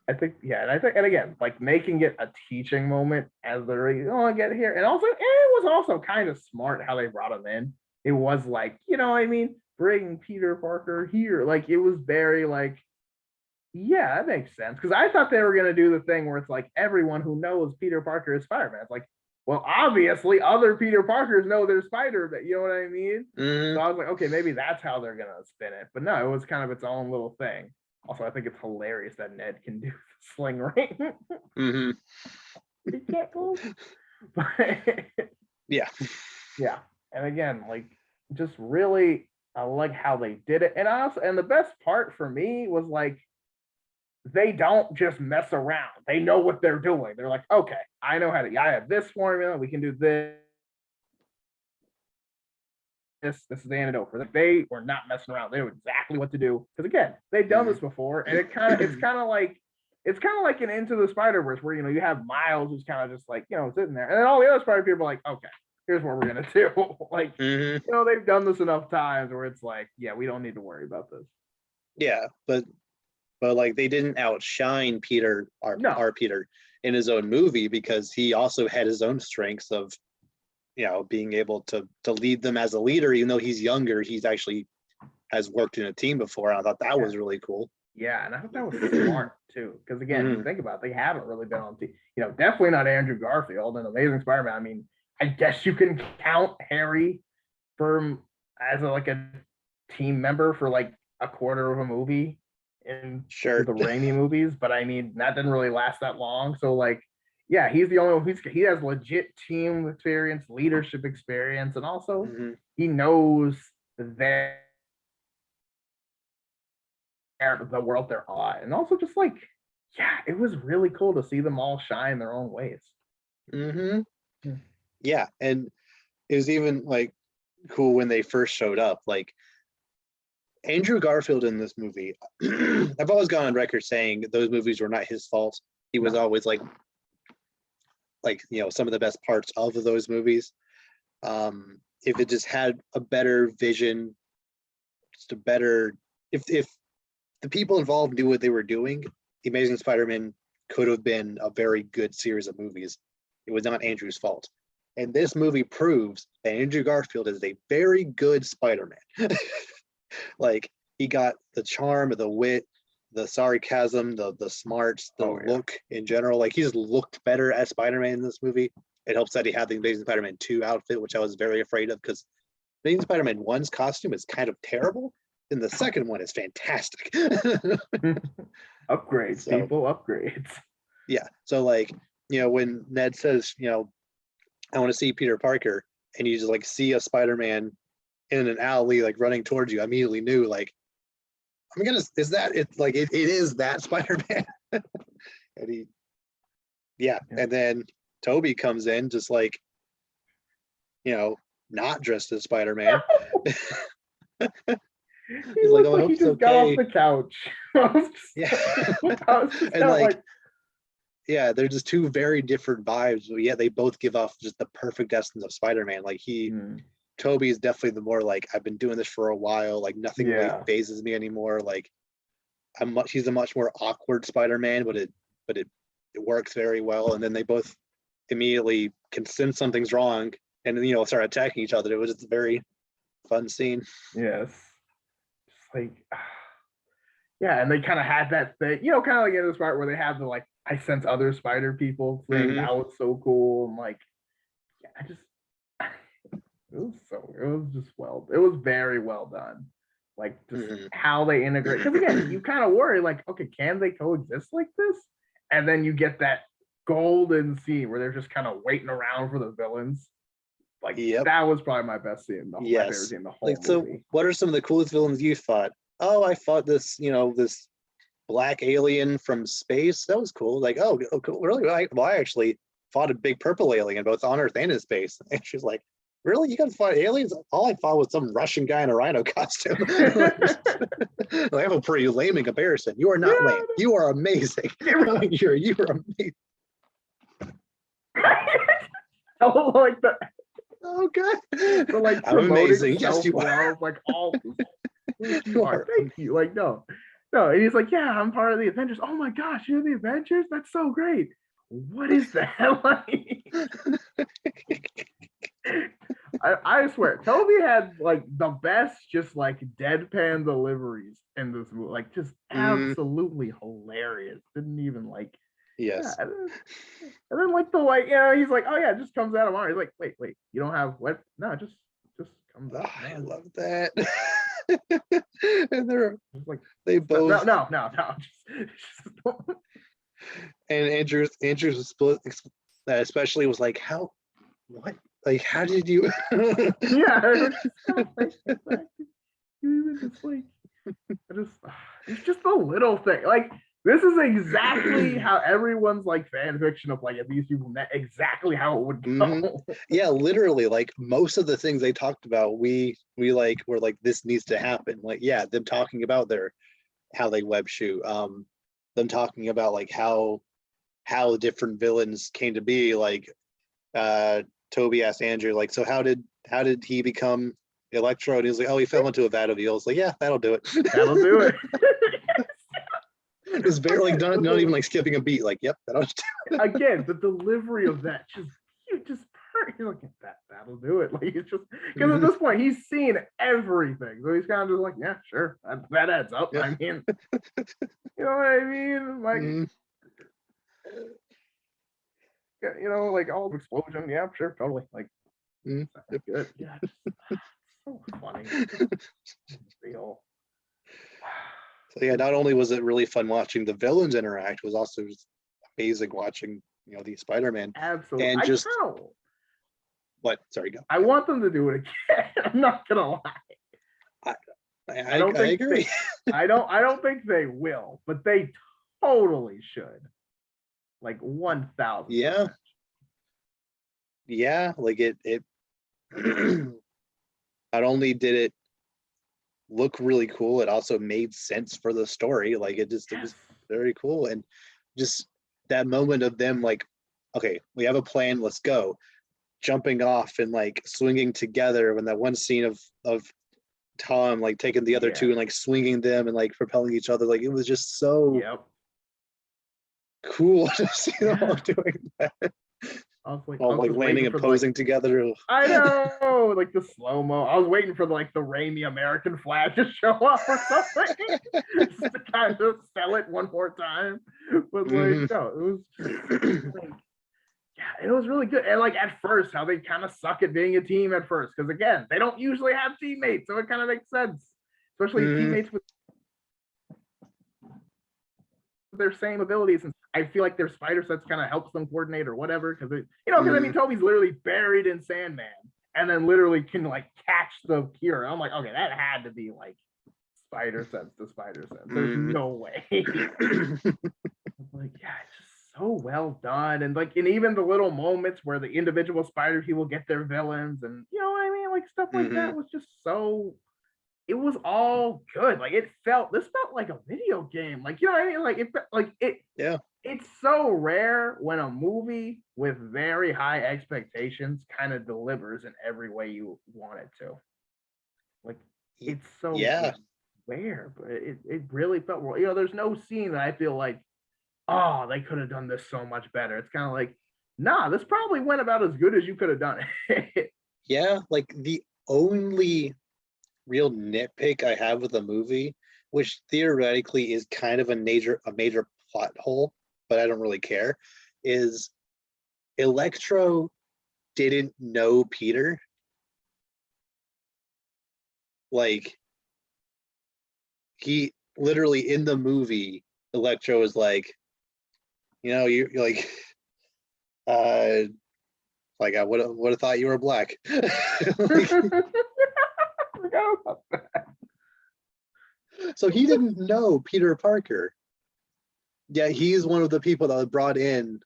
I think, and again, like making it a teaching moment as they're get here, and also it was also kind of smart how they brought him in. It was like, you know what I mean, bring Peter Parker here. Like, it was very like, yeah, that makes sense, because I thought they were gonna do the thing where it's like everyone who knows Peter Parker is Spider-Man. It's like, well, obviously other Peter Parkers know they're Spider-Man. You know what I mean? Mm-hmm. So I was like, okay, maybe that's how they're gonna spin it. But no, it was kind of its own little thing. Also, I think it's hilarious that Ned can do the sling ring. Mm-hmm. He can't go. Yeah. And again, like, just really, I like how they did it. And the best part for me was like, they don't just mess around. They know what they're doing. They're like, okay, I know I have this formula. We can do this. This is the antidote for them. They were not messing around. They knew exactly what to do. Because again, they've done this before, and it's kind of like an Into the Spider-Verse where you have Miles who's kind of just like sitting there, and then all the other Spider people are like, okay, here's what we're gonna do. Like they've done this enough times where it's like, yeah, we don't need to worry about this. Yeah, but like they didn't outshine Peter, our Peter, in his own movie, because he also had his own strengths of being able to lead them as a leader. Even though he's younger, he's actually has worked in a team before, and I thought that was really cool. Yeah, and I thought that was smart too, because again, you think about it, they haven't really been on team. Definitely not Andrew Garfield and Amazing Spider-Man. I mean, I guess you can count Harry as a team member for like a quarter of a movie in the Raimi movies, but I mean that didn't really last that long. So like, yeah, he's the only one. He has legit team experience, leadership experience, and also he knows the world they're on. And also just like, yeah, it was really cool to see them all shine their own ways. Yeah, and it was even like cool when they first showed up. Like Andrew Garfield in this movie, I've always gone on record saying those movies were not his fault. He was always like some of the best parts of those movies. If it just had a better vision, if the people involved knew what they were doing, The Amazing Spider-Man could have been a very good series of movies. It was not Andrew's fault. And this movie proves that Andrew Garfield is a very good Spider-Man. Like, he got the charm, the wit, the sarcasm, the smarts, the look in general. Like, he just looked better as Spider-Man in this movie. It helps that he had the Amazing Spider-Man 2 outfit, which I was very afraid of, because Amazing Spider-Man 1's costume is kind of terrible, and the second one is fantastic. Upgrades, people, upgrades. Yeah. So like, when Ned says, I want to see Peter Parker, and you just like see a Spider-Man in an alley like running towards you, I immediately knew like, is that it? Like it is that Spider-Man. And and then Toby comes in just like, not dressed as Spider-Man. He's like, oh, he just got off the couch. And like, yeah, they're just two very different vibes, but yeah, they both give off just the perfect essence of Spider-Man. Like Toby is definitely the more like, I've been doing this for a while, like nothing really phases me anymore. Like he's a much more awkward Spider-Man, but it works very well. And then they both immediately can sense something's wrong and start attacking each other. It was just a very fun scene. Yes. Just like, yeah, and they kind of had that thing, kind of like in this part where they have the like, I sense other spider people thing. That was so cool. And like, yeah, it was very well done. Like just how they integrate. Because again, you kind of worry like, okay, can they coexist like this? And then you get that golden scene where they're just kind of waiting around for the villains. Like Yep. that was probably my best scene. My favorite scene in the whole Like, so movie. what are some of the coolest villains you fought? Oh, I fought this, this black alien from space. That was cool. Like, oh, cool. Really? I actually fought a big purple alien, both on Earth and in space. And she's like, really? You guys fought aliens? All I fought was some Russian guy in a rhino costume. I have a pretty lame in comparison. You are not lame. You are amazing. You are amazing. Like the Okay. so like I'm amazing. Yes, you are. Like all you are. Thank you. Like no. And he's like, yeah, I'm part of the Avengers. Oh my gosh, you're the Avengers? That's so great. What is that like? I swear, Toby had like the best, just like deadpan deliveries in this movie, like just absolutely hilarious. Didn't even like, yes. Yeah. And then like he's like, oh yeah, it just comes out of Mario. He's like, wait, you don't have what? No, it just comes out. Oh, I love that. And they're just like they both no. And Andrew's split especially was like, what? Like, how did you? Yeah. It's just a little thing. Like, this is exactly how everyone's like fan fiction of like, if these people met, exactly how it would go. Yeah, literally, like most of the things they talked about, we like were like, this needs to happen. Like, yeah, them talking about how they web shoot, them talking about like how different villains came to be. Like, Toby asked Andrew, like, so how did he become Electro? And he was like, oh, he fell into a vat of eels. Like, yeah, that'll do it. That'll do it. It's very like not even like skipping a beat. Like, yep, that'll do it. Again, the delivery of that just you're like, that'll do it. Like, it's just because at this point he's seen everything, so he's kind of just like, yeah, sure, that adds up. Yeah. I mean, you know what I mean? Like, like all the explosion. Yeah, sure, totally. Like, good. Yeah, just so funny. Real. So yeah, not only was it really fun watching the villains interact, it was also just amazing watching the Spider-Man. Absolutely. And just know. What? Sorry, go. I want them to do it again. I'm not gonna lie. I agree. I don't think they will, but they totally should. Like 1,000. Yeah. Yeah, like it not only did it look really cool, it also made sense for the story. Like it was very cool. And just that moment of them like, okay, we have a plan, let's go, jumping off and like swinging together. When that one scene of Tom like taking the other two and like swinging them and like propelling each other, like it was just so cool to see them all doing that. I was like, all like landing and posing together. I know, like the slow mo. I was waiting for the rain the American flag to show up or something, just to kind of sell it one more time. But like, no, it was like, yeah, it was really good. And like at first, how they kind of suck at being a team at first, because again, they don't usually have teammates, so it kind of makes sense, especially teammates with their same abilities. And I feel like their spider sets kind of helps them coordinate or whatever, because because I mean, Toby's literally buried in Sandman and then literally can like catch the cure. I'm like, okay, that had to be like spider sense to spider sense. There's no way. Like, yeah, it's just so well done. And like, and even the little moments where the individual spider people get their villains, and you know what I mean, like stuff like that was just so, it was all good. Like this felt like a video game. Like, you know what I mean? Like it's so rare when a movie with very high expectations kind of delivers in every way you want it to. Like, it's so rare, but it really felt, there's no scene that I feel like, oh, they could have done this so much better. It's kind of like, nah, this probably went about as good as you could have done it. Yeah, like the only real nitpick I have with the movie, which theoretically is kind of a major plot hole, but I don't really care, is Electro didn't know Peter. Like, he literally in the movie, Electro is like, you're like, Like I would have thought you were black. So he didn't know Peter Parker. Yeah, he's one of the people that was brought in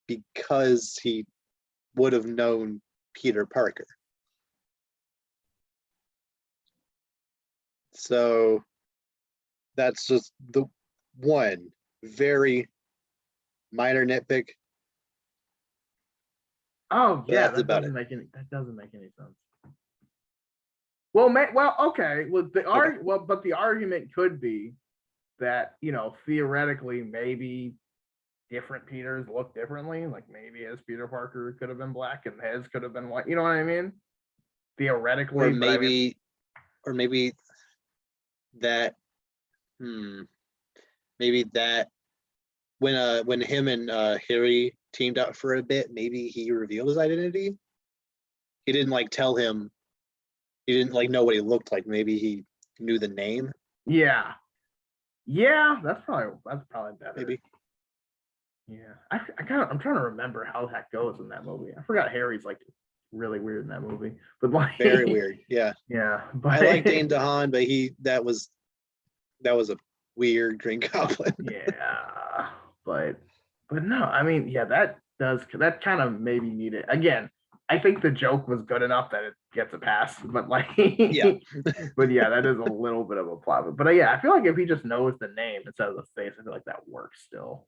because he would have known Peter Parker. So that's just the one very minor nitpick. Oh yeah, that doesn't make any sense. Well, okay. Well, but the argument could be that, you know, theoretically maybe different Peters look differently. Like maybe his Peter Parker could have been black and his could have been white. You know what I mean? Theoretically, or maybe, or maybe that, maybe that when him and Harry teamed up for a bit, maybe he revealed his identity. He didn't like tell him. He didn't like know what he looked like. Maybe he knew the name. Yeah, that's probably better. Maybe. Yeah, I'm trying to remember how that goes in that movie. I forgot Harry's like really weird in that movie, but like very weird. Yeah. But I like Dane DeHaan, but that was a weird Green Goblin. Yeah, but no, I mean, yeah, that kind of maybe needed again. I think the joke was good enough that it gets a pass, but like, yeah, but yeah, that is a little bit of a plot. But yeah, I feel like if he just knows the name instead of the face, I feel like that works still.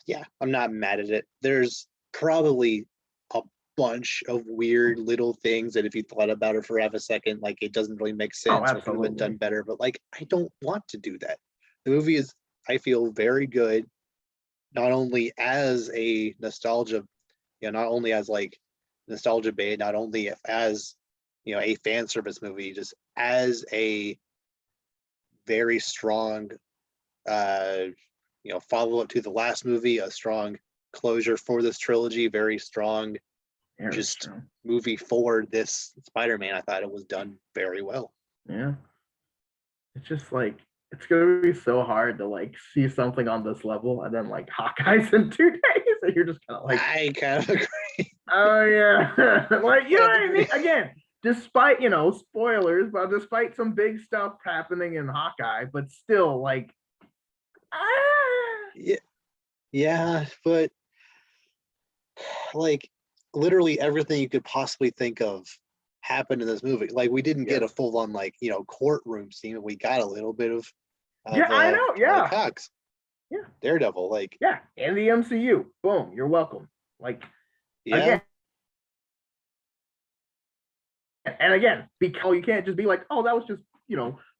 Yeah, I'm not mad at it. There's probably a bunch of weird little things that if you thought about it for half a second, like it doesn't really make sense or could have been done better. But like, I don't want to do that. The movie is, I feel, very good. Not only as a nostalgia, not only as like nostalgia bait, not only as a fan service movie, just as a very strong follow up to the last movie, a strong closure for this trilogy, very strong movie for this Spider-Man. I thought it was done very well. Yeah. It's just like, it's gonna be so hard to like see something on this level and then like Hawkeye's in 2 days and you're just kind of like, I kind of agree. Oh yeah. Like, you know what I mean? Again, despite, spoilers, but despite some big stuff happening in Hawkeye, but still like yeah, but like literally everything you could possibly think of happened in this movie. Like we didn't get a full on like courtroom scene, but we got a little bit of I know. Yeah. Cox. Yeah. Daredevil, like in the MCU. Boom, you're welcome. Like again. And again, because you can't just be like, oh, that was just,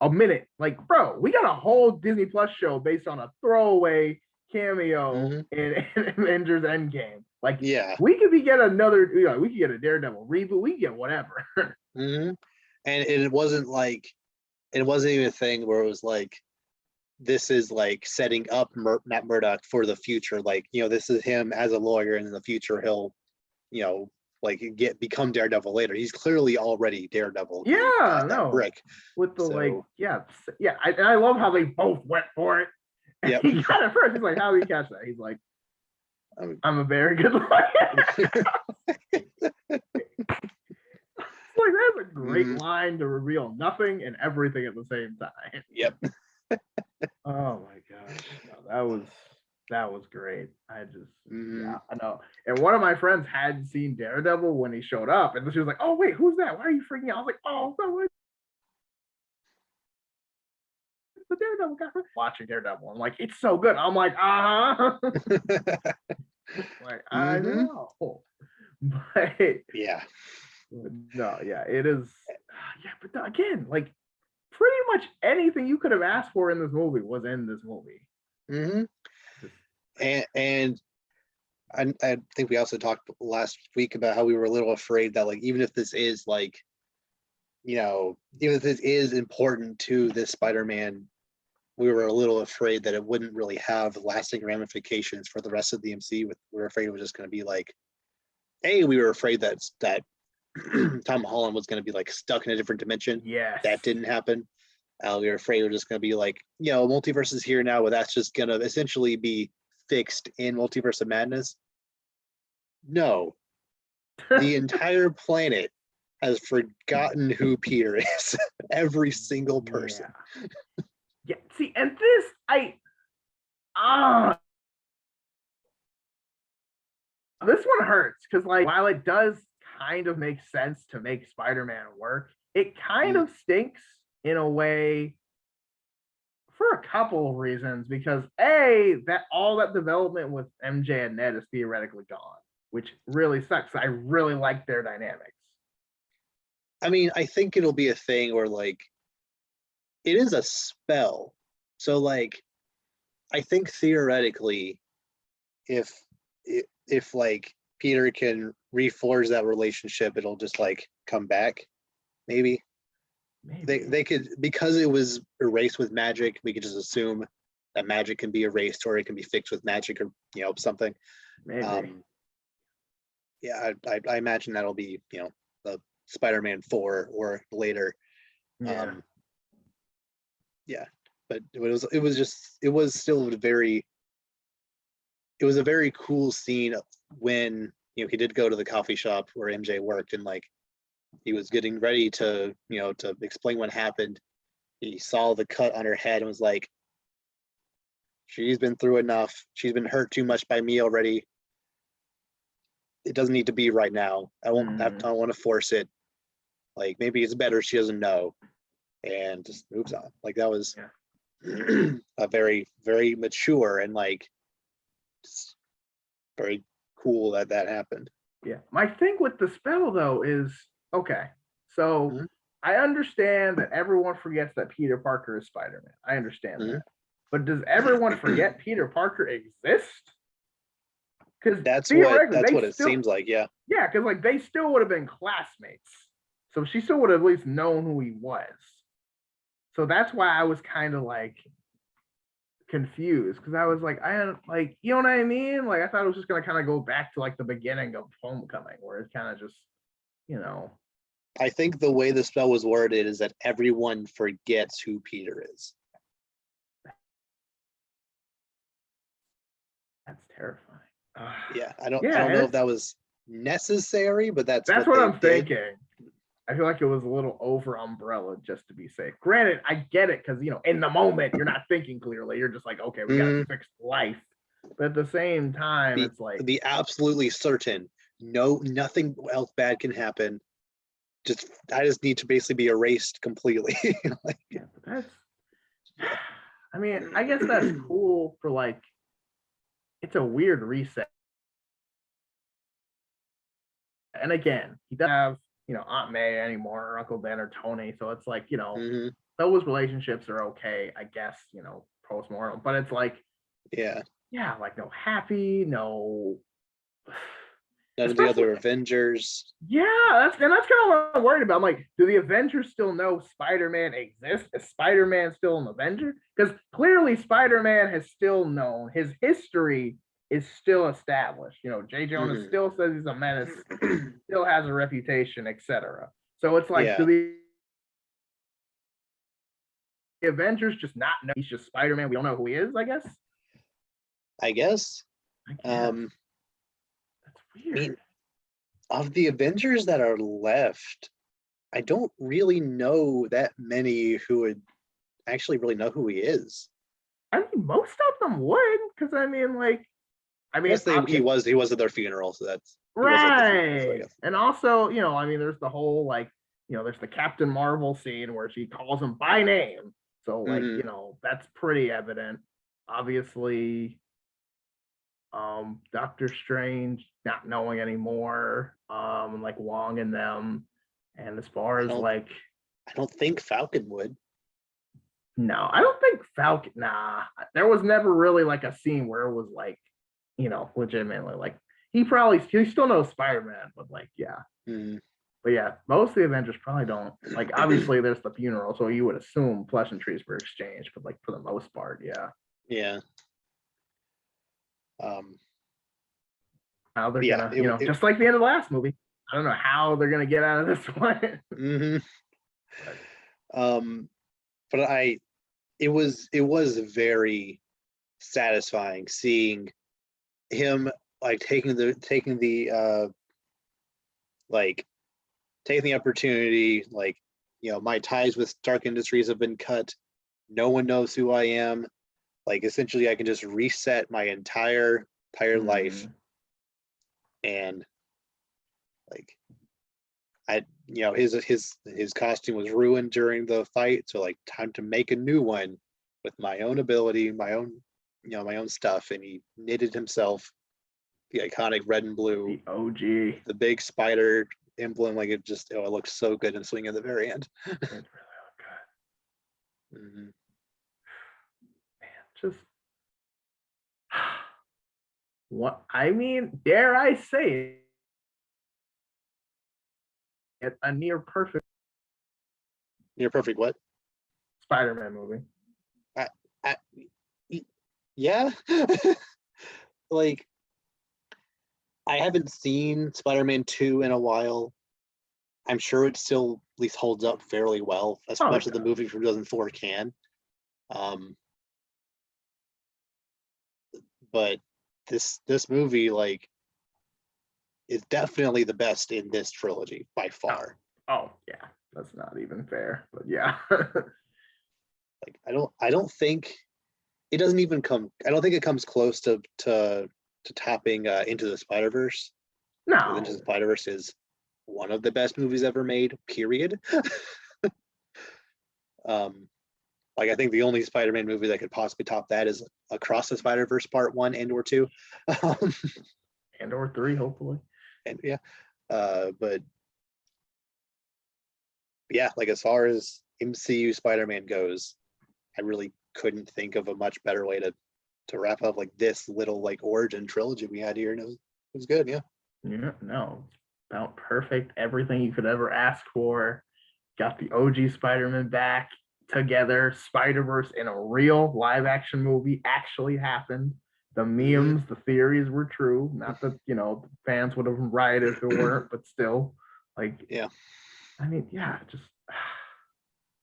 a minute. Like, bro, we got a whole Disney Plus show based on a throwaway cameo in Avengers Endgame. Like, we could get another, we could get a Daredevil reboot, we could get whatever. And it wasn't even a thing where it was like, this is like setting up Matt Murdock for the future. Like, this is him as a lawyer, and in the future he'll, like become Daredevil later. He's clearly already Daredevil. Yeah, no. Brick with the I love how they both went for it. Yeah, he got it first. He's like, "How do you catch that?" He's like, "I'm a very good lawyer." Like, that's a great line to reveal nothing and everything at the same time. Yep. Oh my gosh, no, that was great. I just, I know. And one of my friends had seen Daredevil when he showed up, and she was like, "Oh wait, who's that? Why are you freaking out?" I was like, "Oh, no, it's the Daredevil guy." Watching Daredevil, I'm like, "It's so good." I'm like, like I know, but yeah, no, yeah, it is. Yeah, but again, like pretty much anything you could have asked for in this movie was in this movie. And I think we also talked last week about how we were a little afraid that like even if this is like, even if this is important to this Spider-Man, we were a little afraid that it wouldn't really have lasting ramifications for the rest of the MCU. We were afraid it was just going to be like, we were afraid that Tom Holland was going to be like stuck in a different dimension. Yeah, that didn't happen. We were afraid it was just going to be like, multiverse is here now, but that's just going to essentially be fixed in Multiverse of Madness. No, the entire planet has forgotten who Peter is. Every single person. Yeah. See, and this, this one hurts because, like, while it does kind of make sense to make Spider-Man work, it kind of stinks in a way for a couple of reasons. Because that all that development with MJ and Ned is theoretically gone, which really sucks. I really like their dynamics. I mean, I think it'll be a thing where, like, it is a spell. So, like, I think theoretically, if like Peter can reforge that relationship, it'll just like come back. Maybe. They could, because it was erased with magic, we could just assume that magic can be erased or it can be fixed with magic, or something. Maybe. Yeah, I imagine that'll be the Spider-Man 4 or later. Yeah. Yeah, but it was still it was a very cool scene when he did go to the coffee shop where MJ worked, and like he was getting ready to to explain what happened. He saw the cut on her head and was like, she's been through enough, she's been hurt too much by me already, it doesn't need to be right now. I don't want to force it. Like, maybe it's better she doesn't know, and just moves on. Like, that was a very, very mature and like just very cool that happened. Yeah. My thing with the spell though is, okay, so I understand that everyone forgets that Peter Parker is Spider-Man. I understand that. But does everyone forget Peter Parker exists? Because that's what it seems like. Yeah. Yeah, because like they still would have been classmates. So she still would have at least known who he was. So that's why I was kind of like confused, because I was like, I like, you know what I mean? Like, I thought it was just gonna kind of go back to like the beginning of Homecoming, where it's kind of just, I think the way the spell was worded is that everyone forgets who Peter is. That's terrifying. Yeah, I don't know if that was necessary, but that's what I'm thinking. I feel like it was a little over umbrella just to be safe. Granted, I get it, because in the moment you're not thinking clearly. You're just like, okay, we gotta fix life. But at the same time, it's like, be absolutely certain nothing else bad can happen. I just need to basically be erased completely. Like, yeah, but I mean, I guess that's cool for like, it's a weird reset. And again, he doesn't have Aunt May anymore, or Uncle Ben or Tony, so it's like those relationships are okay, I guess, post-mortem. But it's like, like no Happy, no none of the other Avengers. Yeah, that's kind of what I'm worried about. I'm like, do the Avengers still know Spider-Man exists? Is Spider-Man still an Avenger? Because clearly Spider-Man has still known, his history is still established. J. Jonah still says he's a menace, still has a reputation, etc. So it's like, do the Avengers just not know he's just Spider-Man? We don't know who he is, I guess. That's weird. I mean, of the Avengers that are left, I don't really know that many who would actually really know who he is. I mean, most of them would, because he was at their funeral, so that's right. Funeral, so and also, there's the whole there's the Captain Marvel scene where she calls him by name, so like that's pretty evident. Obviously, Doctor Strange not knowing anymore, like Wong and them, and as far as I don't think Falcon would. No, I don't think Falcon. Nah, there was never really like a scene where it was like, legitimately like he still knows Spider-Man, but like But yeah, most of the Avengers probably don't. Like, obviously there's the funeral, so you would assume pleasantries were exchanged, but like for the most part, yeah. How they're gonna, just like the end of the last movie. I don't know how they're gonna get out of this one. But it was very satisfying seeing him like taking the opportunity, like, my ties with Stark Industries have been cut. No one knows who I am. Like, essentially, I can just reset my entire life, and like, his costume was ruined during the fight, so like, time to make a new one with my own ability, my own stuff, and he knitted himself the iconic red and blue, the OG, the big spider emblem. Like, it looks so good in Swing at the very end. It really looked good. Mm-hmm. Man, just what I mean, dare I say it, a near perfect what? Spider-Man movie. Yeah. Like, I haven't seen Spider-Man 2 in a while. I'm sure it still at least holds up fairly well, as much as the movie from 2004 can. But this movie, like, is definitely the best in this trilogy by far. Oh yeah, that's not even fair, but yeah. Like, I don't think it doesn't even come. I don't think it comes close to topping Into the Spider-Verse. No, Into the Spider-Verse is one of the best movies ever made. Period. Like, I think the only Spider-Man movie that could possibly top that is Across the Spider-Verse Part 1 and or 2. And or 3, hopefully. And yeah, but yeah, like, as far as MCU Spider-Man goes, I really couldn't think of a much better way to wrap up like this little like origin trilogy we had here, and it was good. Yeah, no, about perfect. Everything you could ever ask for. Got the OG Spider-Man back together. Spider-Verse in a real live action movie actually happened. The memes, the theories were true. Not that, fans would have rioted if it weren't, but still, like, yeah. I mean, yeah, just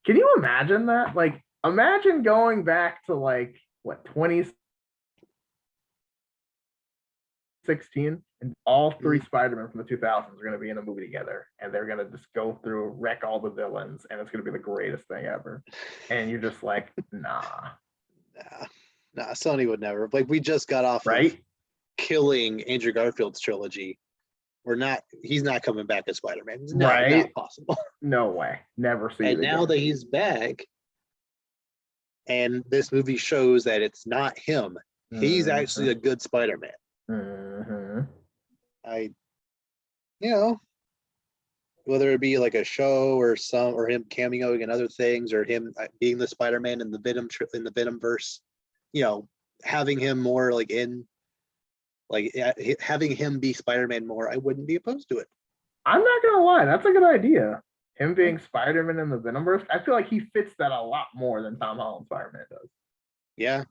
can you imagine that? Like, imagine going back to like what 2016 and all three Spider-Man from the 2000s are going to be in a movie together, and they're going to just go through, wreck all the villains, and it's going to be the greatest thing ever. And you're just like, nah. Sony would never. Like, we just got off of killing Andrew Garfield's trilogy. He's not coming back as Spider-Man. It's not possible. No way. Never see it again. Now that he's back, and this movie shows that it's not him, he's actually a good Spider-Man. Whether it be like a show or him cameoing in other things, or him being the Spider-Man in the Venom verse, having him more like having him be Spider-Man more, I wouldn't be opposed to it. I'm not gonna lie, that's a good idea. Him being Spider-Man in the Venomverse, I feel like he fits that a lot more than Tom Holland Spider-Man does. Yeah,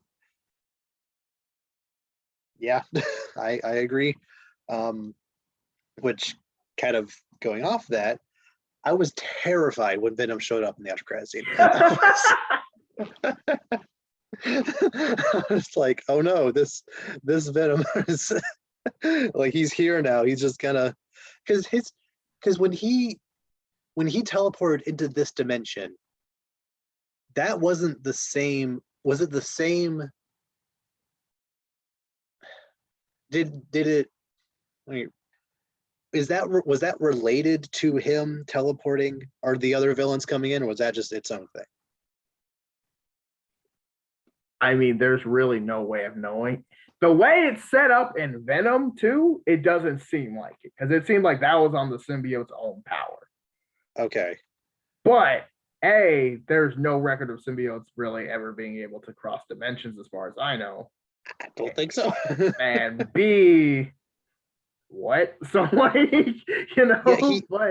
I agree. Which, kind of going off that, I was terrified when Venom showed up in the after credit scene. I was like, oh no, this Venom is like, he's here now. He's just gonna, because when he teleported into this dimension, that wasn't the same. Was it the same? Did it? I mean, was that related to him teleporting, or the other villains coming in, or was that just its own thing? I mean, there's really no way of knowing. The way it's set up in Venom 2, it doesn't seem like it, because it seemed like that was on the symbiote's own power. Okay. But A, there's no record of symbiotes really ever being able to cross dimensions, as far as I know. I don't think so. And B, what? So like,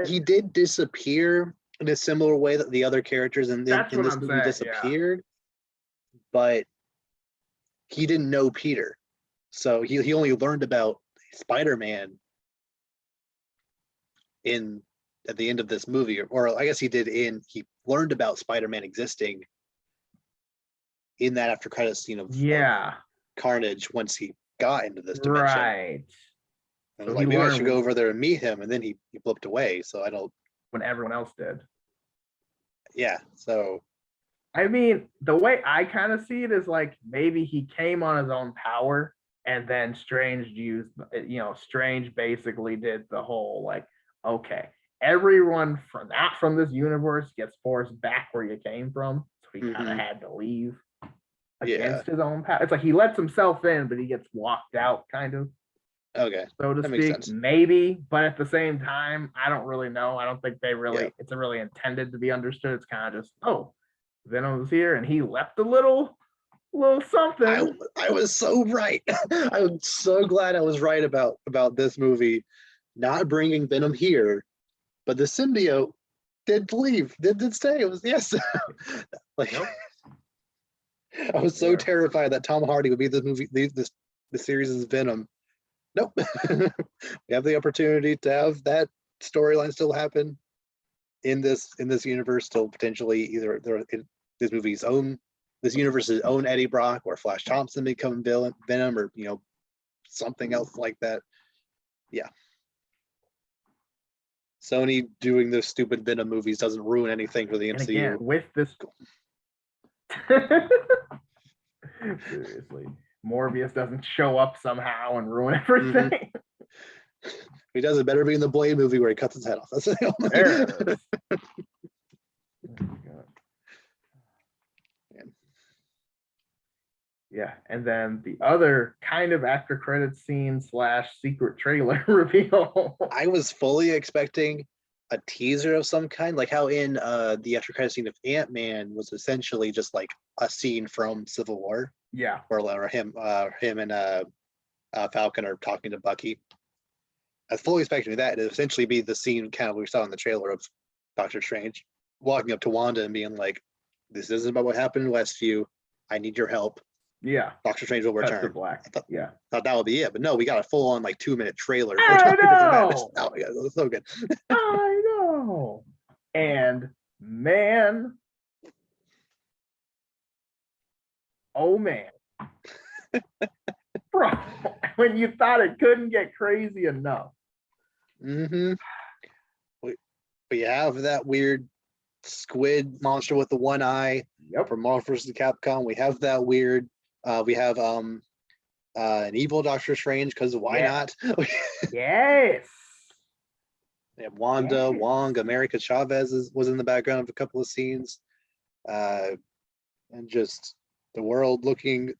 he did disappear in a similar way that the other characters in this movie disappeared, but he didn't know Peter, so he only learned about Spider-Man at the end of this movie, or I guess he learned about Spider-Man existing in that after credits scene of Carnage, once he got into this dimension. Right. And so like, maybe I should go over there and meet him, and then he flipped away. So I don't. When everyone else did. Yeah. So. I mean, the way I kind of see it is like maybe he came on his own power, and then Strange used, Strange basically did the whole like, okay, everyone from this universe gets forced back where you came from, so he kind of had to leave against his own power. It's like he lets himself in, but he gets walked out, kind of. Okay. So to speak, maybe, but at the same time, I don't really know. I don't think they really, it's really intended to be understood. It's kind of just, oh, Venom's here, and he left a little something. I was so right. I'm so glad I was right about this movie not bringing Venom here, but the symbiote did leave, did stay. It was like I was so terrified that Tom Hardy would be the movie, the series' Venom. Nope. We have the opportunity to have that storyline still happen in this universe, still potentially either this universe's own Eddie Brock, or Flash Thompson become Venom, or something else like that. Yeah. Sony doing those stupid Venom movies doesn't ruin anything for the MCU. Again, with this seriously, Morbius doesn't show up somehow and ruin everything. He does, it better be in the Blade movie where he cuts his head off. That's the only. There it is. Yeah, and then the other kind of after credits scene / secret trailer reveal. I was fully expecting a teaser of some kind, like how in the after credits scene of Ant-Man was essentially just like a scene from Civil War. Yeah. Or him and Falcon are talking to Bucky. I was fully expecting that to essentially be the scene kind of we saw in the trailer of Doctor Strange walking up to Wanda and being like, "This isn't about what happened in Westview. I need your help." Yeah. Doctor Strange will return. Black. Thought that would be it, but no, we got a full-on like 2-minute trailer. I know. Oh my god, it was so good. I know. And man, oh man, bro, when you thought it couldn't get crazy enough. Mm-hmm. We have that weird squid monster with the one eye. Yep. From Marvel vs. Capcom. We have that weird. We have an evil Doctor Strange, because why not? Yes. We have Wanda, Wong, America Chavez was in the background of a couple of scenes, and just the world looking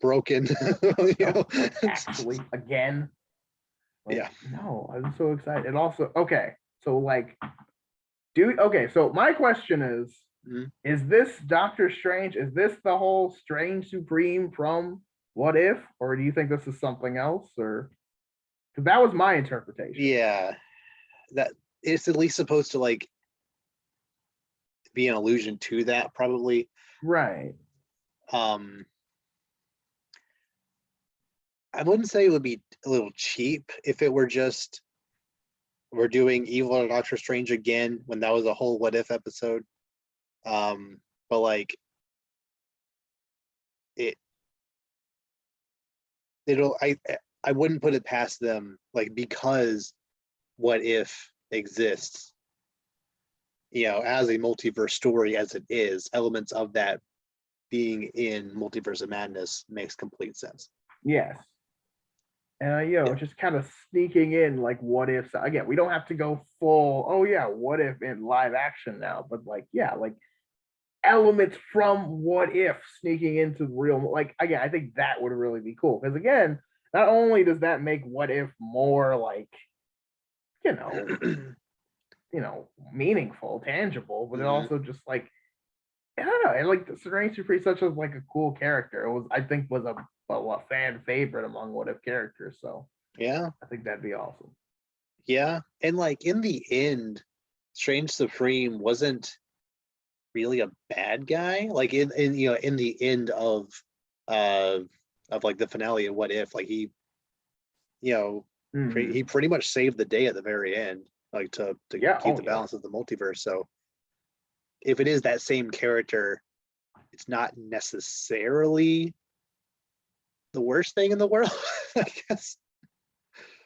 broken. Actually, again. Yeah. No, I'm so excited. And also, okay, so like, so my question is, is this Doctor Strange? Is this the whole Strange Supreme from What If? Or do you think this is something else? Or because that was my interpretation. Yeah. That it's at least supposed to like be an allusion to that, probably. Right. I wouldn't say it would be a little cheap if it were just we're doing evil Doctor Strange again when that was a whole What If episode. But like I wouldn't put it past them, like, because What If exists, as a multiverse story as it is, elements of that being in Multiverse of Madness makes complete sense. Yes. And just kind of sneaking in like What If. Again, we don't have to go full, What If in live action now, but like elements from What If sneaking into real, like, again, I think that would really be cool, because again, not only does that make What If more like meaningful, tangible, but it also just like, I don't know, and like the Strange Supreme such as like a cool character. It was, I think, was a fan favorite among What If characters. So yeah, I think that'd be awesome. Yeah, and like in the end, Strange Supreme wasn't really a bad guy. Like in the end of like the finale of What If, like he he pretty much saved the day at the very end, like to keep the balance of the multiverse. So if it is that same character, it's not necessarily the worst thing in the world, I guess.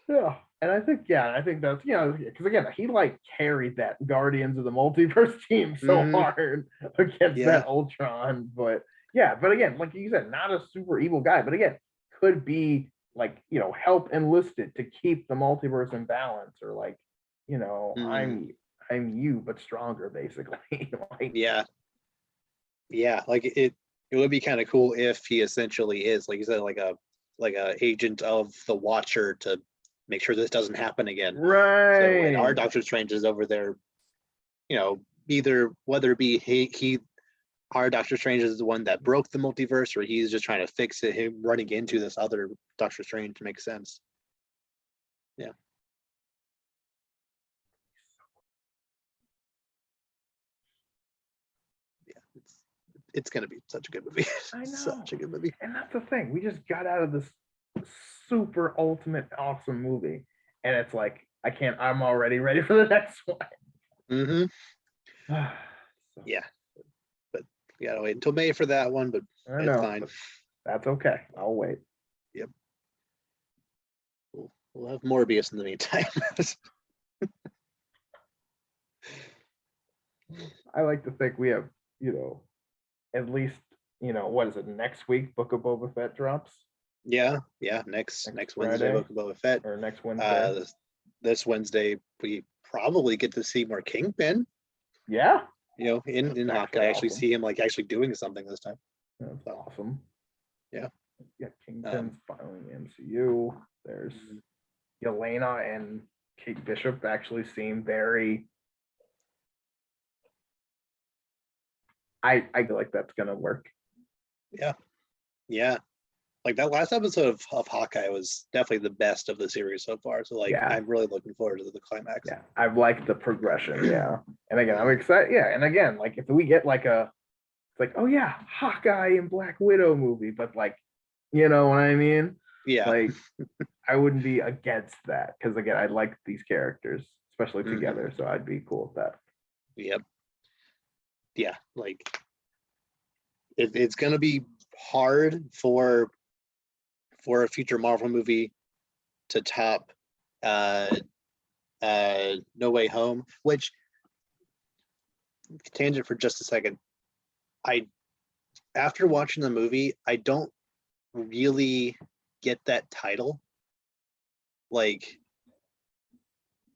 Yeah. And I think that's, because again, he like carried that Guardians of the Multiverse team so hard against that Ultron. But again, like you said, not a super evil guy, but again, could be like, help enlisted to keep the multiverse in balance, or like, I'm you but stronger, basically. Like, like it would be kind of cool if he essentially is, like you said, like a agent of the Watcher to make sure this doesn't happen again. Right. So when our Doctor Strange is over there, either whether it be our Doctor Strange is the one that broke the multiverse, or he's just trying to fix it, him running into this other Doctor Strange makes sense. Yeah. It's gonna be such a good movie. I know. Such a good movie. And that's the thing. We just got out of this super ultimate awesome movie, and it's like I'm already ready for the next one. Yeah, but you gotta wait until May for that one. But I know, it's fine. That's okay. I'll wait. Yep. We'll have Morbius in the meantime. I like to think we have, at least, what is it, next week Book of Boba Fett drops? Yeah, next Wednesday, Book of Boba Fett. Or next Wednesday. This Wednesday we probably get to see more Kingpin. Yeah. In Hawkeye, actually see him like actually doing something this time. That's awesome. Yeah. Yeah, Kingpin's finally in MCU. There's Yelena and Kate Bishop actually seem very. I feel like that's gonna work. Yeah. Like that last episode of Hawkeye was definitely the best of the series so far. So I'm really looking forward to the climax. Yeah, I've liked the progression. Yeah, and again, I'm excited. Yeah, and again, like if we get like it's like, oh yeah, Hawkeye and Black Widow movie, but like, you know what I mean? Yeah. Like, I wouldn't be against that, because again, I like these characters, especially together. So I'd be cool with that. Yep. Yeah, like it's gonna be hard for a future Marvel movie to top No Way Home, which, tangent for just a second, after watching the movie, I don't really get that title. Like,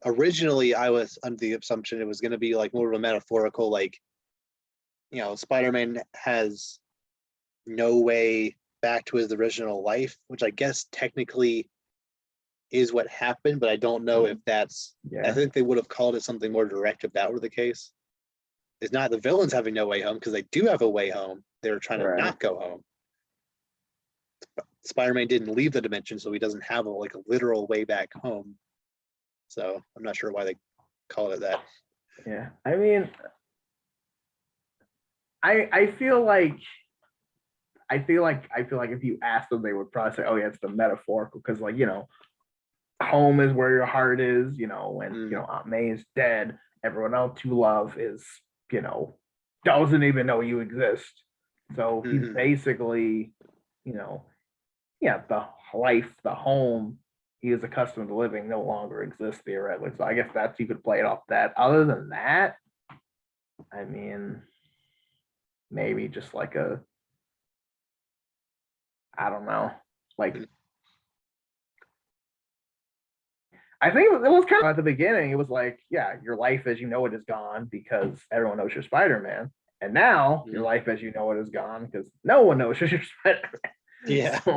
originally I was under the assumption it was going to be like more of a metaphorical, like, Spider-Man has no way back to his original life, which I guess technically is what happened, but I don't know if that's, I think they would have called it something more direct if that were the case. It's not the villains having no way home, because they do have a way home. They're trying to not go home. Spider-Man didn't leave the dimension, so he doesn't have a literal way back home. So I'm not sure why they call it that. Yeah, I mean, I feel like if you ask them, they would probably say, "Oh yeah, it's the metaphorical," because home is where your heart is. When Aunt May is dead, everyone else you love is doesn't even know you exist. So he's basically, the life, the home he is accustomed to living no longer exists theoretically. So I guess you could play it off that. Other than that, I mean, maybe just like I don't know, I think it was kind of at the beginning. It was like, yeah, your life as you know it is gone because everyone knows you're Spider-Man, and now your life as you know it is gone because no one knows you're Spider-Man. Yeah. So,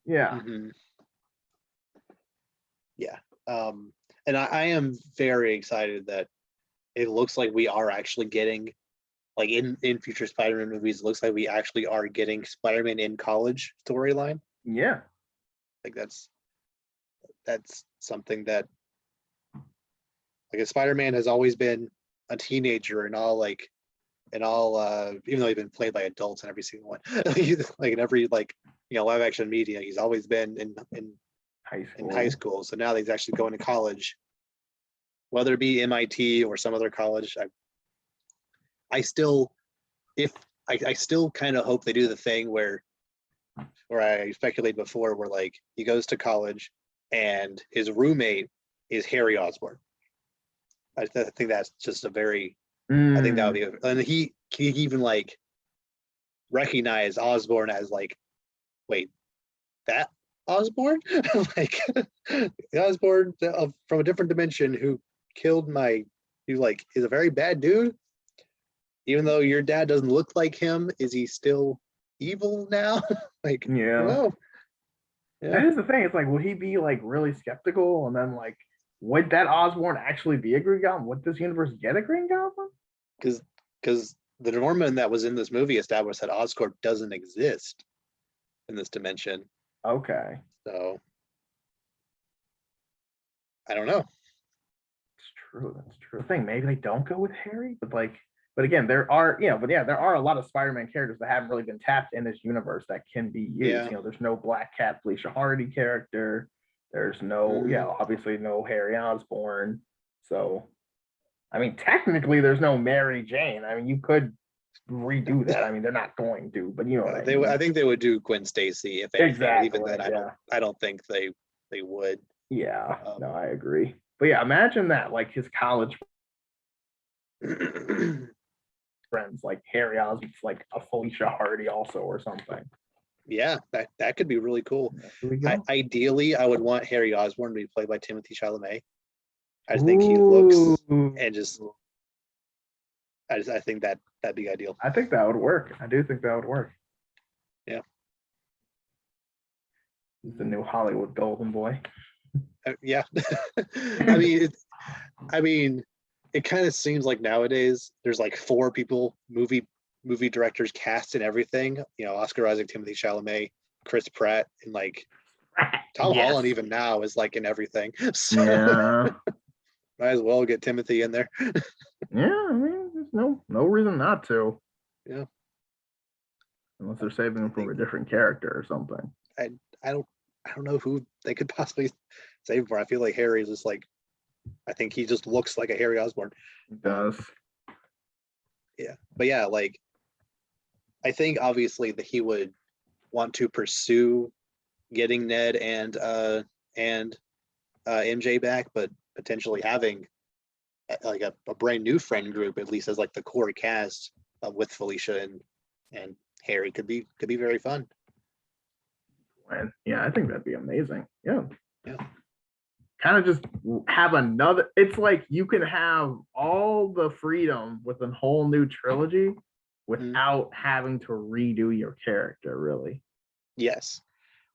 yeah. Yeah. And I am very excited that it looks like we are actually getting, like in future Spider-Man movies, it looks like we actually are getting Spider-Man in college storyline. Yeah. Like that's something that, Spider-Man has always been a teenager and all, even though he's been played by adults in every single one, in every live action media, he's always been in high school. So now that he's actually going to college, whether it be MIT or some other college, I still kind of hope they do the thing where where I speculated before, where like he goes to college and his roommate is Harry Osborn. I think that's just a very. I think that would be, and he even like recognize Osborn as like, wait, that Osborn, like Osborn from a different dimension who killed my, who like is a very bad dude. Even though your dad doesn't look like him, is he still evil now? Like, Yeah. Yeah. That is the thing. It's like, would he be like really skeptical, and then like, would that Osborn actually be a Green Goblin? Would this universe get a Green Goblin? Because the Norman that was in this movie established that Oscorp doesn't exist in this dimension. Okay. So I don't know. It's true. That's true. I think maybe they don't go with Harry, but again, there are, there are a lot of Spider-Man characters that haven't really been tapped in this universe that can be used. Yeah. There's no Black Cat Felicia Hardy character. There's no, obviously no Harry Osborn. So, I mean, technically, there's no Mary Jane. I mean, you could redo that. I mean, they're not going to, but you know what I mean. I think they would do Gwen Stacy if anything. Exactly. Even then, I don't think they would. Yeah. No, I agree. But yeah, imagine that, like his college friends, like Harry Osborn's like a Felicia Hardy also or something. Yeah, that could be really cool. Ideally, I would want Harry Osborn to be played by Timothée Chalamet. I think he looks and just. I think that'd be ideal. I think that would work. I do think that would work. Yeah. He's the new Hollywood golden boy. Yeah. I mean, it kind of seems like nowadays there's like 4 people, movie directors cast and everything. Oscar Isaac, Timothée Chalamet, Chris Pratt, and like Tom Holland even now is like in everything. So yeah. might as well get Timothy in there. Yeah, I mean, there's no reason not to. Yeah. Unless they're saving him from a different character or something. I don't know who they could possibly save for. I feel like Harry is just like, I think he just looks like a Harry Osborn. He does. Yeah. But yeah, like I think obviously that he would want to pursue getting Ned and MJ back, but potentially having like a brand new friend group, at least as like the core cast with Felicia and Harry could be very fun. And yeah, I think that'd be amazing. Yeah. Yeah. Kind of just have another. It's like you can have all the freedom with a whole new trilogy without having to redo your character, really. Yes.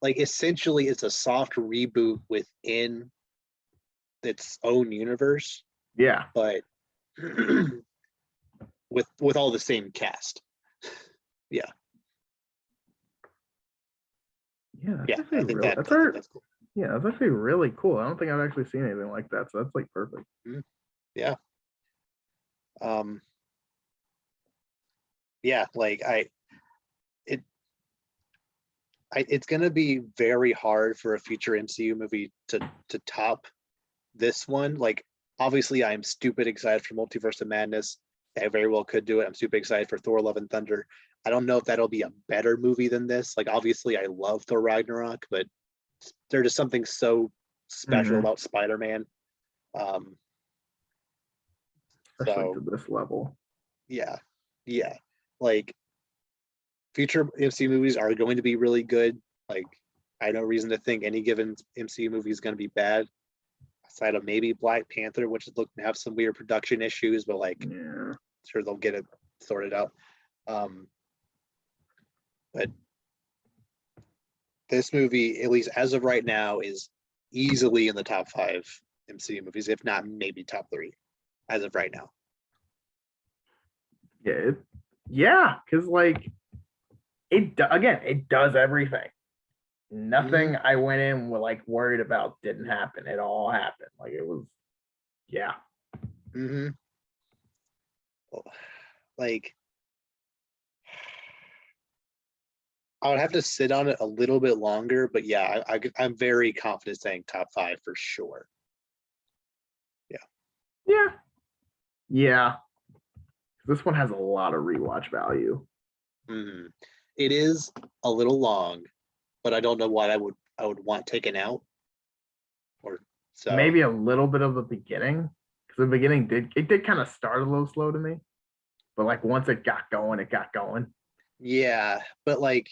Like essentially it's a soft reboot within its own universe. Yeah. But with all the same cast. Yeah. Yeah. I think that's cool. Yeah, that's actually really cool. I don't think I've actually seen anything like that. So that's like perfect. Yeah. Yeah, like it's gonna be very hard for a future MCU movie to top this one. Like obviously I'm stupid excited for Multiverse of Madness. I very well could do it. I'm super excited for Thor Love and Thunder. I don't know if that'll be a better movie than this. Like obviously I love Thor Ragnarok, but there's just something so special about Spider-Man. Especially to this level. Yeah. Like future MCU movies are going to be really good. Like I have no reason to think any given MCU movie is going to be bad, aside of maybe Black Panther, which is looking to have some weird production issues, but like sure they'll get it sorted out. But this movie, at least as of right now, is easily in the top 5 MCU movies, if not maybe top 3, as of right now. Yeah, because like it does everything. Nothing I went in with like worried about didn't happen. It all happened. Like it was, yeah. Like I would have to sit on it a little bit longer, but yeah, I'm very confident saying top 5 for sure. Yeah. This one has a lot of rewatch value. it is a little long, but I don't know what I would want taken out. Or so maybe a little bit of the beginning, because the beginning did kind of start a little slow to me, but like once it got going, it got going. Yeah, but like,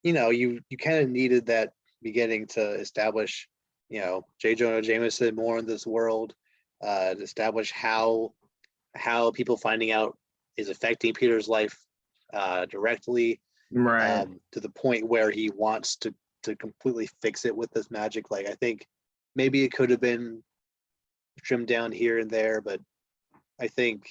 you know, you kind of needed that beginning to establish, you know, J. Jonah Jameson more in this world, to establish how people finding out is affecting Peter's life directly, Right. to the point where he wants to completely fix it with this magic. Like, I think maybe it could have been trimmed down here and there, but I think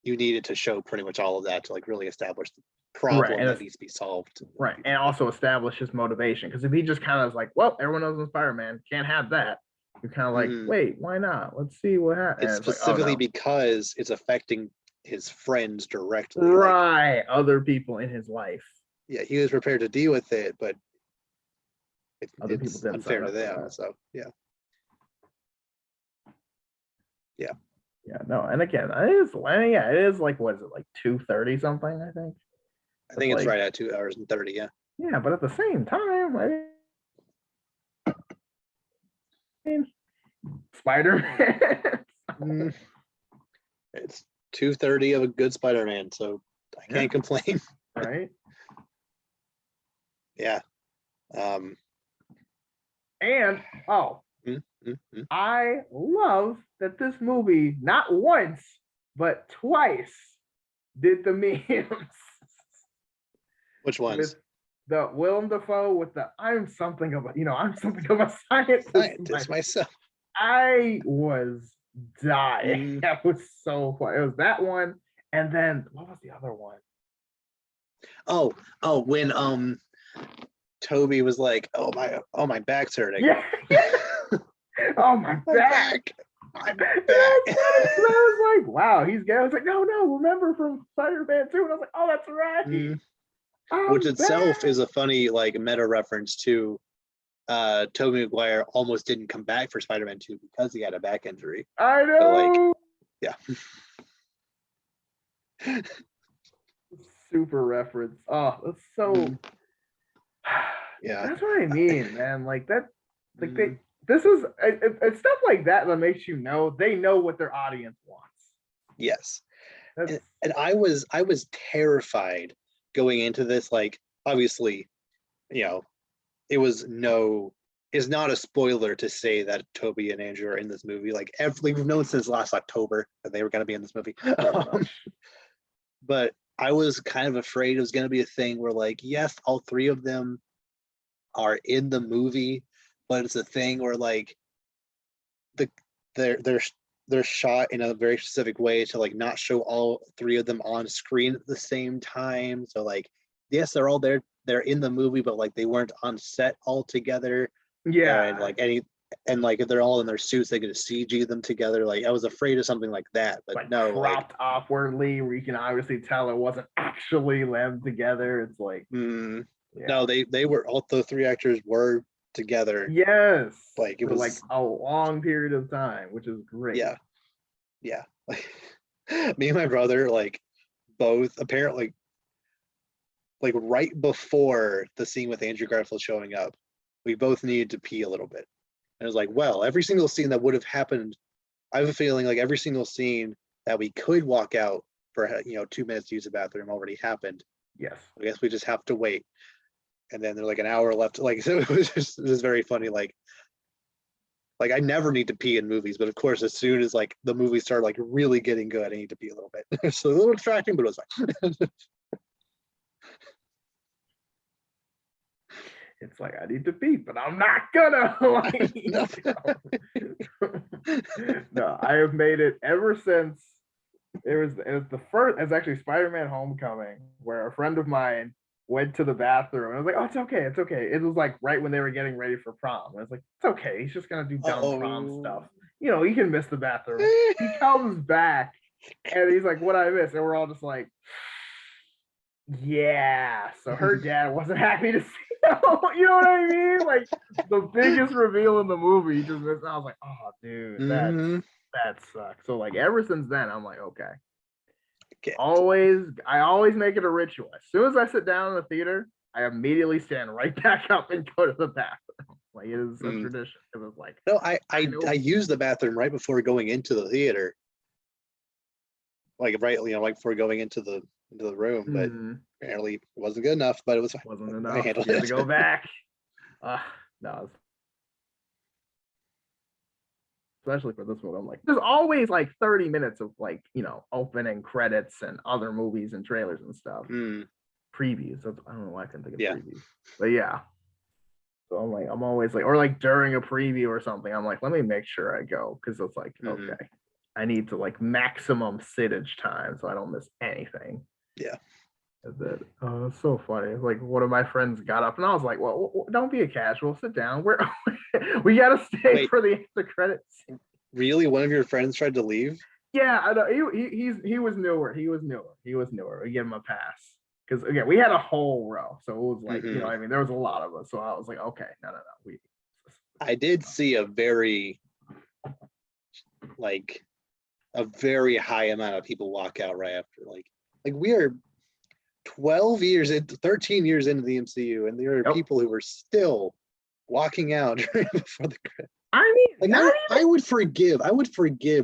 you needed to show pretty much all of that to like really establish the problem that needs to be solved. Right. And also establish his motivation. Because if he just kind of is like, well, everyone knows I'm Spider-Man, can't have that. You're kind of like, wait, why not? Let's see what happens. It's specifically like, because it's affecting his friends directly. Right. Like, other people in his life. Yeah, he was prepared to deal with it, but other people it's unfair to them. So yeah. Yeah, no, and again, it is like, what is it, like 2:30 something, I think? I think it's like, right at 2 hours and 30, yeah. Yeah, but at the same time, Spider-Man. It's 2:30 of a good Spider-Man, so I can't complain. Right? Yeah. And I love that this movie not once but twice did the memes. Which ones? With the Willem Dafoe with the I'm something of a scientist myself. I was dying. That was so funny. It was that one, and then what was the other one? Oh, when Toby was like, "Oh my back's hurting." Yeah. Oh my back. My back. I was like, wow, he's gay. I was like, no, remember from Spider-Man 2? And I was like, oh, that's right. Which itself is a funny like meta reference to Tobey Maguire almost didn't come back for Spider-Man 2 because he had a back injury. I know. But, yeah. Super reference. Oh, that's so yeah. That's what I mean, man. Like that, like it's stuff like that makes you know they know what their audience wants. Yes. And I was terrified going into this. Like, obviously, you know, it's not a spoiler to say that Toby and Andrew are in this movie. Like, we've known since last October that they were going to be in this movie. But I was kind of afraid it was going to be a thing where, like, yes, all three of them are in the movie, but it's a thing where like they're shot in a very specific way to like not show all three of them on screen at the same time. So like, yes, they're all there, they're in the movie, but like they weren't on set all together. Yeah. And like if they're all in their suits, they're gonna CG them together. Like, I was afraid of something like that, but like no, cropped awkwardly where you can obviously tell it wasn't actually them together. It's like no, they were, all the three actors were together. Yes. Like, it was like a long period of time, which is great. Yeah. Like, me and my brother, like, both apparently, like right before the scene with Andrew Garfield showing up, we both needed to pee a little bit. And it was like, well, every single scene that would have happened, I have a feeling like every single scene that we could walk out for 2 minutes to use the bathroom already happened. Yes. I guess we just have to wait. And then there's like an hour left. Like, so it was very funny. Like I never need to pee in movies, but of course, as soon as like the movies start like really getting good, I need to pee a little bit. So a little distracting, but it was fine. It's like, I need to pee, but I'm not gonna. No, I have made it ever since it was the first. It's actually Spider-Man: Homecoming, where a friend of mine went to the bathroom. And I was like, oh, it's okay. It was like right when they were getting ready for prom. I was like, it's okay. He's just gonna do dumb prom stuff. He can miss the bathroom. He comes back and he's like, what I miss? And we're all just like, yeah. So her dad wasn't happy to see him. You know what I mean? Like, the biggest reveal in the movie, he just missed. I was like, oh, dude, that sucks. So like ever since then, I'm like, okay. I always make it a ritual. As soon as I sit down in the theater, I immediately stand right back up and go to the bathroom. Like it is a tradition. It was like no, I use the bathroom right before going into the theater. Like right, like before going into the room, but apparently it wasn't good enough. But it was wasn't enough. I handled it. To go back. No. Especially for this one, I'm like, there's always like 30 minutes of like, opening credits and other movies and trailers and stuff. Previews. I don't know why I couldn't think of previews. But yeah. So I'm always like, or like during a preview or something, I'm like, let me make sure I go. Cause it's like, okay, I need to like maximum sittage time so I don't miss anything. Yeah. It's so funny. Like one of my friends got up and I was like, well, don't be a casual, sit down. We gotta stay for the after credits. Really? One of your friends tried to leave? Yeah, I know. He was newer. He was newer. We gave him a pass. Because again, we had a whole row. So it was like, I mean, there was a lot of us. So I was like, okay, no. I did see a very high amount of people walk out right after. Like we are 13 years into the MCU, and there are people who are still walking out before the credits. I mean, I would forgive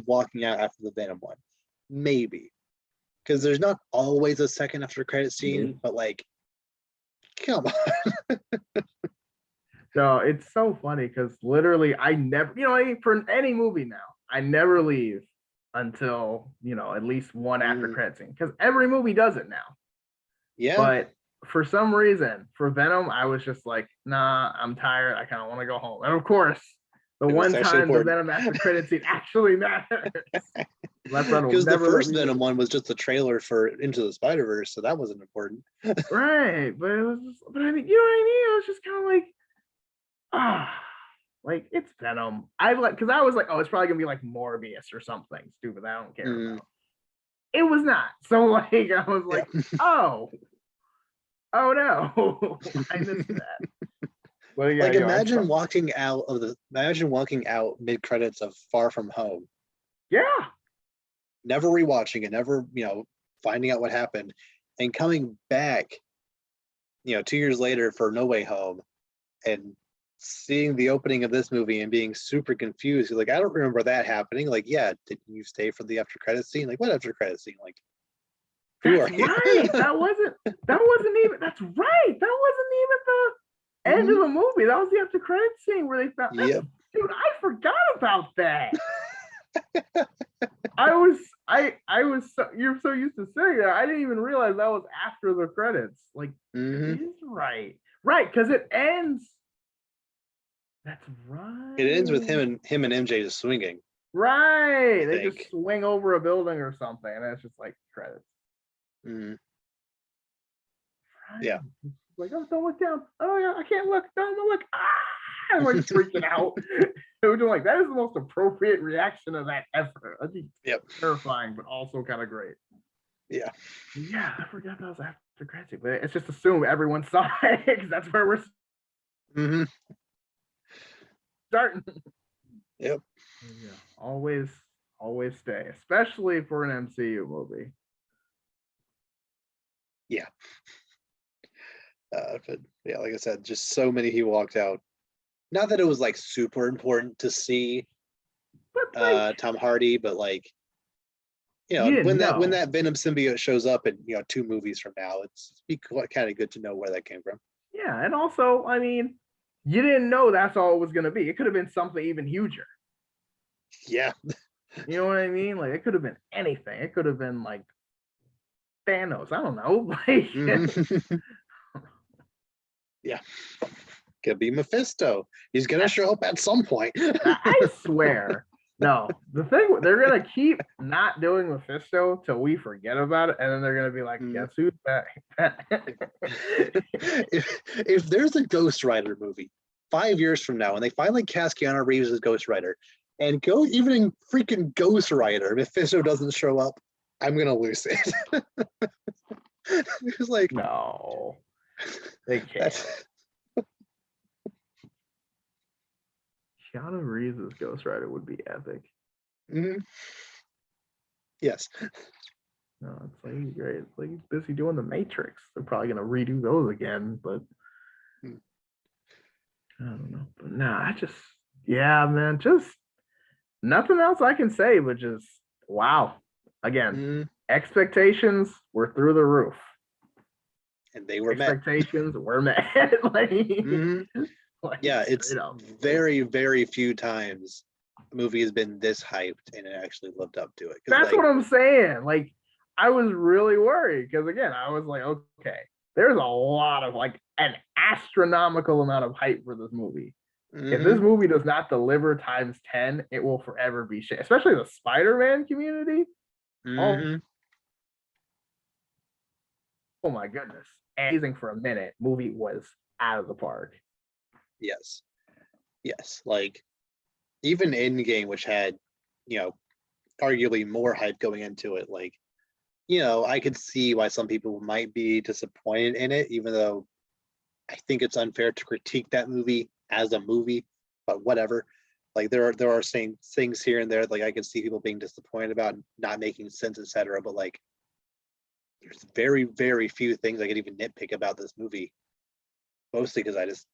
walking out after the Venom one, maybe, because there's not always a second after credit scene, but like, come on. No, it's so funny because literally I never, for any movie now, I never leave until at least one after credit scene because every movie does it now. Yeah. But for some reason, for Venom, I was just like, nah, I'm tired. I kind of want to go home. And of course, the one time the Venom after credit scene actually matters. Because the first Venom one was just a trailer for Into the Spider-Verse, so that wasn't important. Right, but it was just, but I mean, you know what I mean? It was just kind of like, like it's Venom. Because I was like, oh, it's probably gonna be like Morbius or something stupid that I don't care about. It was not. So like, I was like, oh no, I missed that. Well, yeah, imagine walking out mid credits of Far From Home. Yeah. Never rewatching it, never finding out what happened, and coming back, 2 years later for No Way Home, and seeing the opening of this movie and being super confused. You're like, I don't remember that happening. Like, yeah, did you stay for the after credit scene? Like, what after credit scene? Like, who are you? Right. That wasn't even. That's right. That wasn't even the end of the movie. That was the after credit scene where they found. Yep. Dude, I forgot about that. I was you're so used to saying that. I didn't even realize that was after the credits. Like, it is right, because it ends. That's right. It ends with him and MJ just swinging. Right, they just swing over a building or something, and it's just like credits. Right. Yeah. Like, oh, don't look down. Oh yeah, I can't look. Don't look. I'm like freaking out. Like, that is the most appropriate reaction of that ever. I think terrifying, but also kind of great. Yeah. Yeah, I forgot that was after credits, but it's just assume everyone saw it because that's where we're starting. Yep. Yeah. Always stay, especially for an MCU movie. Yeah. But yeah, like I said, just so many he walked out. Not that it was like super important to see Tom Hardy, but like, when that Venom symbiote shows up in 2 movies from now, it's kind of good to know where that came from. Yeah, and also, I mean, you didn't know that's all it was going to be. It could have been something even huger. Yeah. You know what I mean? Like, it could have been anything. It could have been like Thanos. I don't know. Like, yeah. Could be Mephisto. He's gonna show up at some point. I swear. No, the thing, they're gonna keep not doing Mephisto till we forget about it, and then they're gonna be like, guess who's back? if there's a Ghost Rider movie 5 years from now, and they finally cast Keanu Reeves as Ghost Rider, and even in freaking Ghost Rider, Mephisto doesn't show up, I'm gonna lose it. It's like, no, they can't. Keanu Reeves as Ghost Rider would be epic. Yes. No, it's like he's great. It's like he's busy doing the Matrix. They're probably gonna redo those again, but I don't know. But nah, yeah, man, just nothing else I can say, but just wow. Again, expectations were through the roof. And they were expectations were met. like, yeah, it's very, very few times a movie has been this hyped and it actually lived up to it. That's what I'm saying. Like, I was really worried because again, I was like, okay, there's a lot of like an astronomical amount of hype for this movie. If this movie does not deliver times 10, it will forever be shit. Especially the Spider-Man community. Oh my goodness. Amazing for a minute. Movie was out of the park. Yes. Like even Endgame, which had, arguably more hype going into it, like, I could see why some people might be disappointed in it, even though I think it's unfair to critique that movie as a movie, but whatever. Like there are things here and there, like I can see people being disappointed about not making sense, etc. But like there's very, very few things I could even nitpick about this movie. Mostly because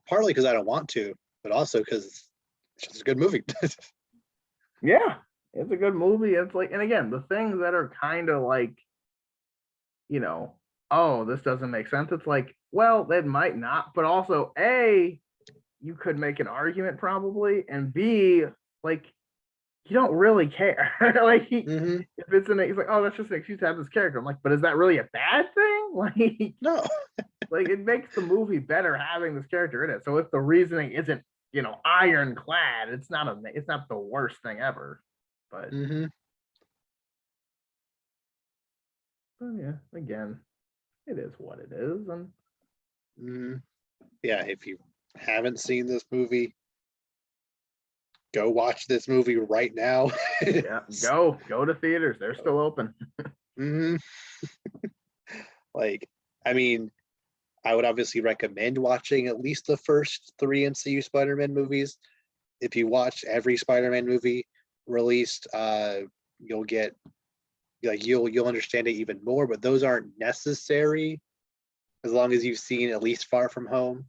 partly because I don't want to, but also because it's just a good movie. Yeah, it's a good movie. It's like, and again, the things that are kind of like, oh, this doesn't make sense. It's like, well, that might not, but also A, you could make an argument probably, and B, like, you don't really care. like, if it's he's like, oh, that's just an excuse to have this character. I'm like, but is that really a bad thing? Like, no. like it makes the movie better having this character in it. So if the reasoning isn't, ironclad, it's not the worst thing ever. But yeah, again, it is what it is. And yeah, if you haven't seen this movie, go watch this movie right now. yeah, go to theaters. They're still open. Like, I mean, I would obviously recommend watching at least the first 3 MCU Spider-Man movies. If you watch every Spider-Man movie released, you'll get you'll understand it even more, but those aren't necessary as long as you've seen at least Far From Home.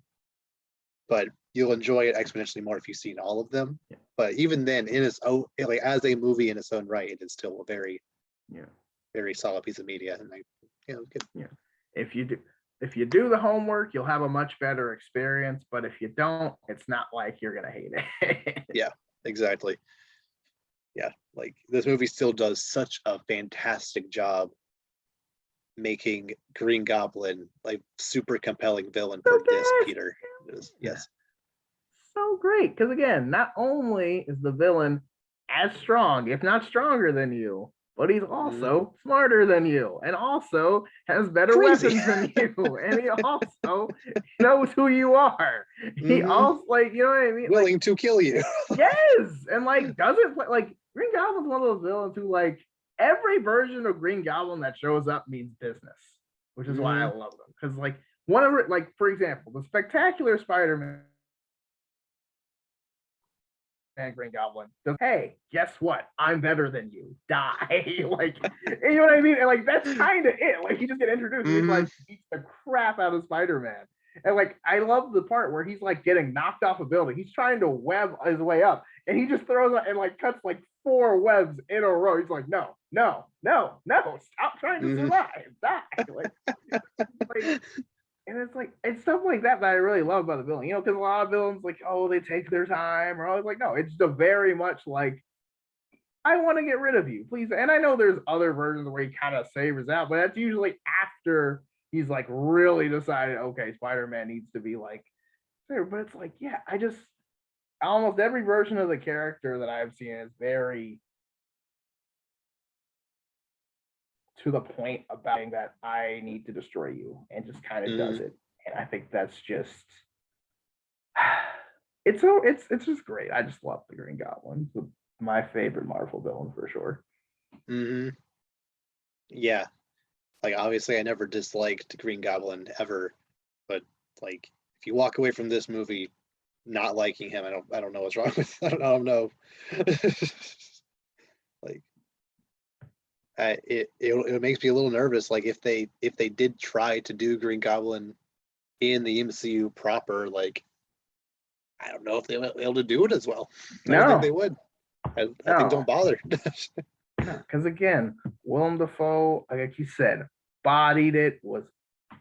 But you'll enjoy it exponentially more if you've seen all of them. Yeah. But even then, in its own, like as a movie in its own right, it is still a very, very solid piece of media. And good. Yeah, if you do the homework, you'll have a much better experience. But if you don't, it's not like you're gonna hate it. Yeah, exactly. Yeah, like this movie still does such a fantastic job making Green Goblin like super compelling villain for this Peter. Yes. So great, because again, not only is the villain as strong, if not stronger than you, but he's also smarter than you, and also has better weapons than you, and he also knows who you are. He also, like, you know what I mean, willing to kill you. Yes, and like doesn't like Green Goblin's one of those villains who, like, every version of Green Goblin that shows up means business, which is why I love them. Because like one of it, like for example, the Spectacular Spider-Man and Green Goblin does, hey, guess what? I'm better than you. Die. Like, you know what I mean? And like that's kind of it. Like he just get introduced, he's like beats the crap out of Spider-Man. And like I love the part where he's like getting knocked off a building. He's trying to web his way up, and he just throws it and like cuts like 4 webs in a row. He's like, no, stop trying to survive. Die. Like, and it's like, it's stuff like that I really love about the villain, because a lot of villains, like, oh, they take their time, or I was like, no, it's just very much like, I want to get rid of you, please. And I know there's other versions where he kind of savors out, but that's usually after he's like really decided, okay, Spider-Man needs to be like there. But it's like, yeah, almost every version of the character that I've seen is very to the point about that I need to destroy you, and just kind of does it. And I think that's just it's just great. I just love the Green Goblin. It's my favorite Marvel villain for sure. Yeah, like obviously I never disliked Green Goblin ever, but like if you walk away from this movie not liking him, I don't know what's wrong with I don't know. Like it makes me a little nervous. Like if they did try to do Green Goblin in the MCU proper, like I don't know if they will be able to do it as well. I don't think they would. I think don't bother. Because again, Willem Dafoe, like you said, bodied it, was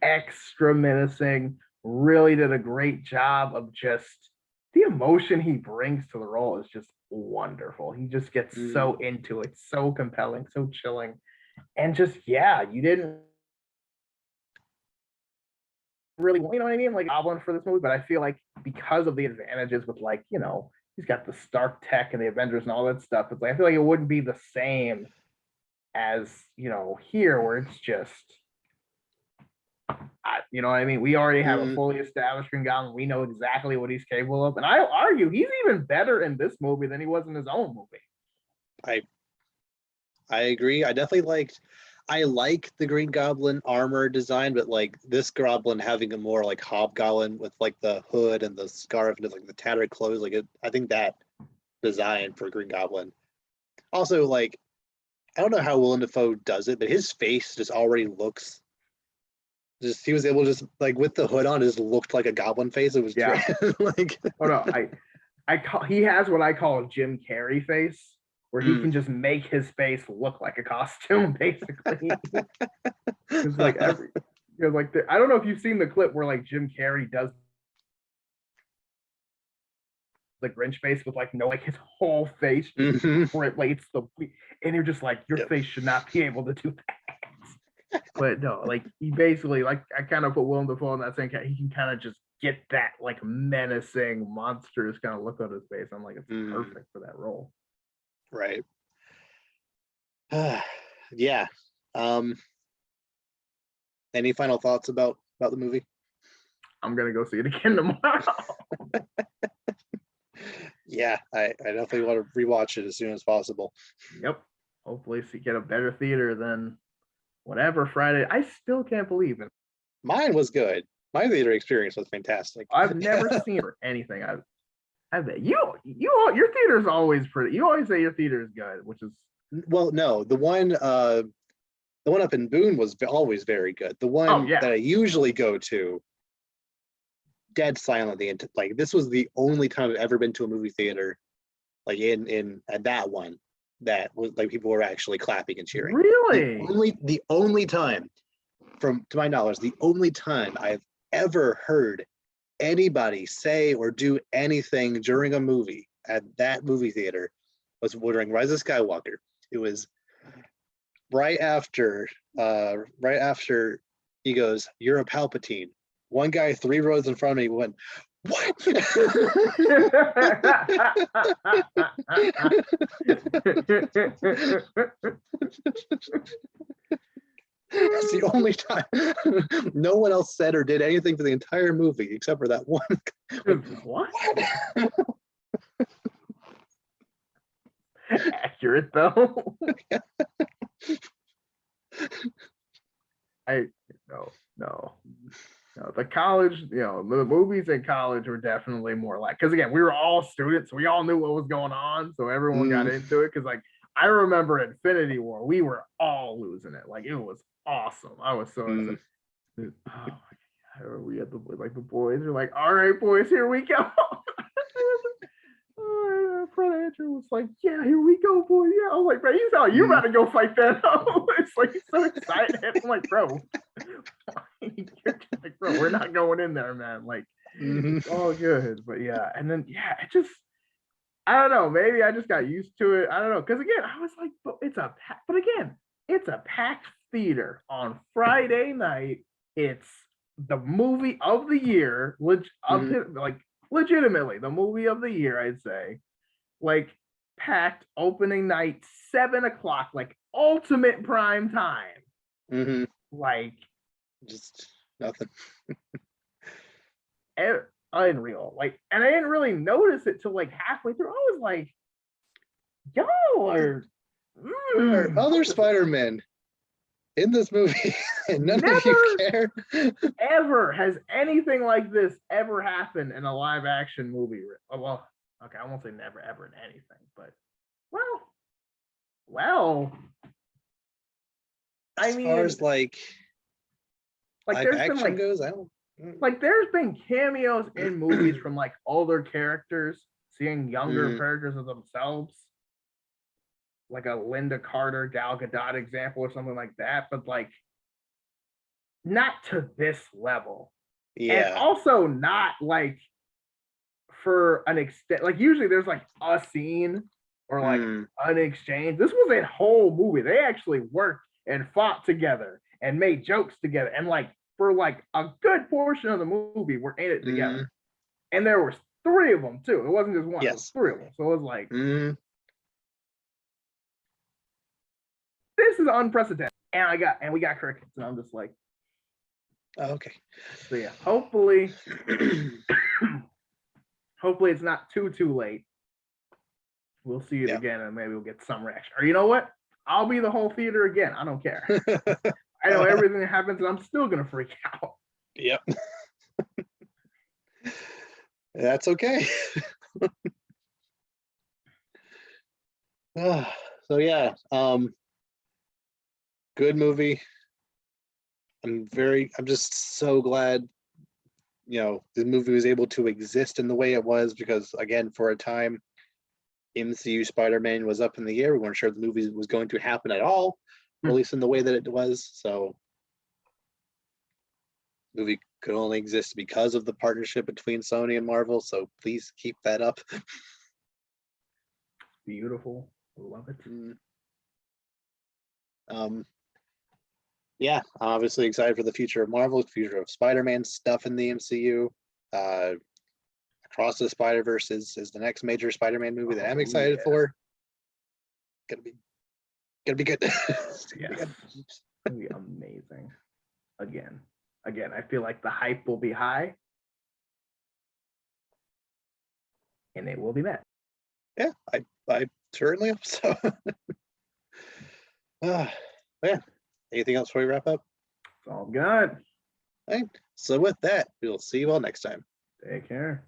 extra menacing, really did a great job of just the emotion he brings to the role is just wonderful. He just gets so into it, so compelling, so chilling. And just, you didn't really, you know what I mean? Like, Goblin for this movie, but I feel like because of the advantages with, like, he's got the Stark tech and the Avengers and all that stuff, it's like, I feel like it wouldn't be the same as, here where it's just, you know what I mean? We already have a fully established Green Goblin. We know exactly what he's capable of. And I argue he's even better in this movie than he was in his own movie. I agree. I like the Green Goblin armor design, but like this Goblin having a more like Hobgoblin with like the hood and the scarf and like the tattered clothes, I think that design for Green Goblin. Also, like, I don't know how Willem Dafoe does it, but his face just already looks. He was able to just like with the hood on, it just looked like a goblin face. It was like. Oh no, he has what I call a Jim Carrey face, where he can just make his face look like a costume, basically. It's like I don't know if you've seen the clip where like Jim Carrey does the Grinch face with like his whole face relates and you're just like your face should not be able to do that. But no, like he basically, like I kind of put Willem Dafoe in that thing. He can kind of just get that like menacing, monstrous kind of look on his face. I'm like, it's perfect for that role. Right. Yeah. Any final thoughts about the movie? I'm gonna go see it again tomorrow. Yeah, I definitely want to rewatch it as soon as possible. Yep. Hopefully get a better theater than whatever Friday. I still can't believe it. Mine was good. My theater experience was fantastic. I've never seen anything. I bet your theater is always pretty. You always say your theater is good, which is well, no, the one up in Boone was always very good. The one that I usually go to, dead silent. Like this was the only time I've ever been to a movie theater, like at that one, that was like people were actually clapping and cheering. Really? The only time, to my knowledge, the only time I've ever heard anybody say or do anything during a movie at that movie theater was during Rise of Skywalker. It was right after he goes, "You're a Palpatine." One guy 3 rows in front of me went, "What?" That's the only time. No one else said or did anything for the entire movie except for that one. What? Accurate though. No. The college, the movies in college were definitely more like, because again, we were all students, so we all knew what was going on, so everyone got into it. Because like I remember Infinity War, we were all losing it. Like it was awesome. I was so excited. Oh my God. We had the boys are like, all right, boys, here we go. Fred Andrew was like, yeah, here we go, boy. Yeah, I was like, bro, you about to go fight that. It's like he's so excited. I'm like, bro, we're not going in there, man. Like, it's all good. But yeah, and then it just, I don't know. Maybe I just got used to it. I don't know, because again, I was like, it's a packed theater on Friday night. It's the movie of the year, legitimately the movie of the year, I'd say. Like packed opening night, 7 o'clock, like ultimate prime time. Like just nothing. Unreal. Like, and I didn't really notice it till like halfway through. I was like, y'all are other Spider-Men in this movie, and none of you care. Ever has anything like this ever happened in a live action movie? Well, okay, I won't say never ever in anything, but well, I as mean, far as like live there's been action goes, I don't. there's been cameos in movies from like older characters, seeing younger Mhm. characters of themselves, like a Linda Carter, Gal Gadot example or something like that, but like not to this level. And Yeah. also not like for an extent, like usually there's like a scene or like an exchange. This was a whole movie. They actually worked and fought together and made jokes together, and like for like a good portion of the movie we're in it together. And there was 3 of them too. It wasn't just one. Yes. It was 3 of them. So it was like this is unprecedented. And we got crickets, and I'm just like, oh, okay. So yeah, hopefully hopefully it's not too late. We'll see it again, and maybe we'll get some reaction. Or you know what? I'll be the whole theater again. I don't care. I know everything that happens, and I'm still gonna freak out. Yep. That's okay. So yeah, good movie. I'm just so glad, the movie was able to exist in the way it was, because again, for a time, MCU Spider-Man was up in the air. We weren't sure the movie was going to happen at all, or at least in the way that it was. So the movie could only exist because of the partnership between Sony and Marvel. So please keep that up. Beautiful. Love it. Yeah, I'm obviously excited for the future of Marvel, the future of Spider-Man stuff in the MCU. Across the Spider-Verse is the next major Spider-Man movie that I'm excited for. Gonna be good. Yes. It's gonna be amazing. Again, I feel like the hype will be high, and it will be met. Yeah, I certainly hope so. Yeah. Anything else before we wrap up? It's all good. All right. So with that, we'll see you all next time. Take care.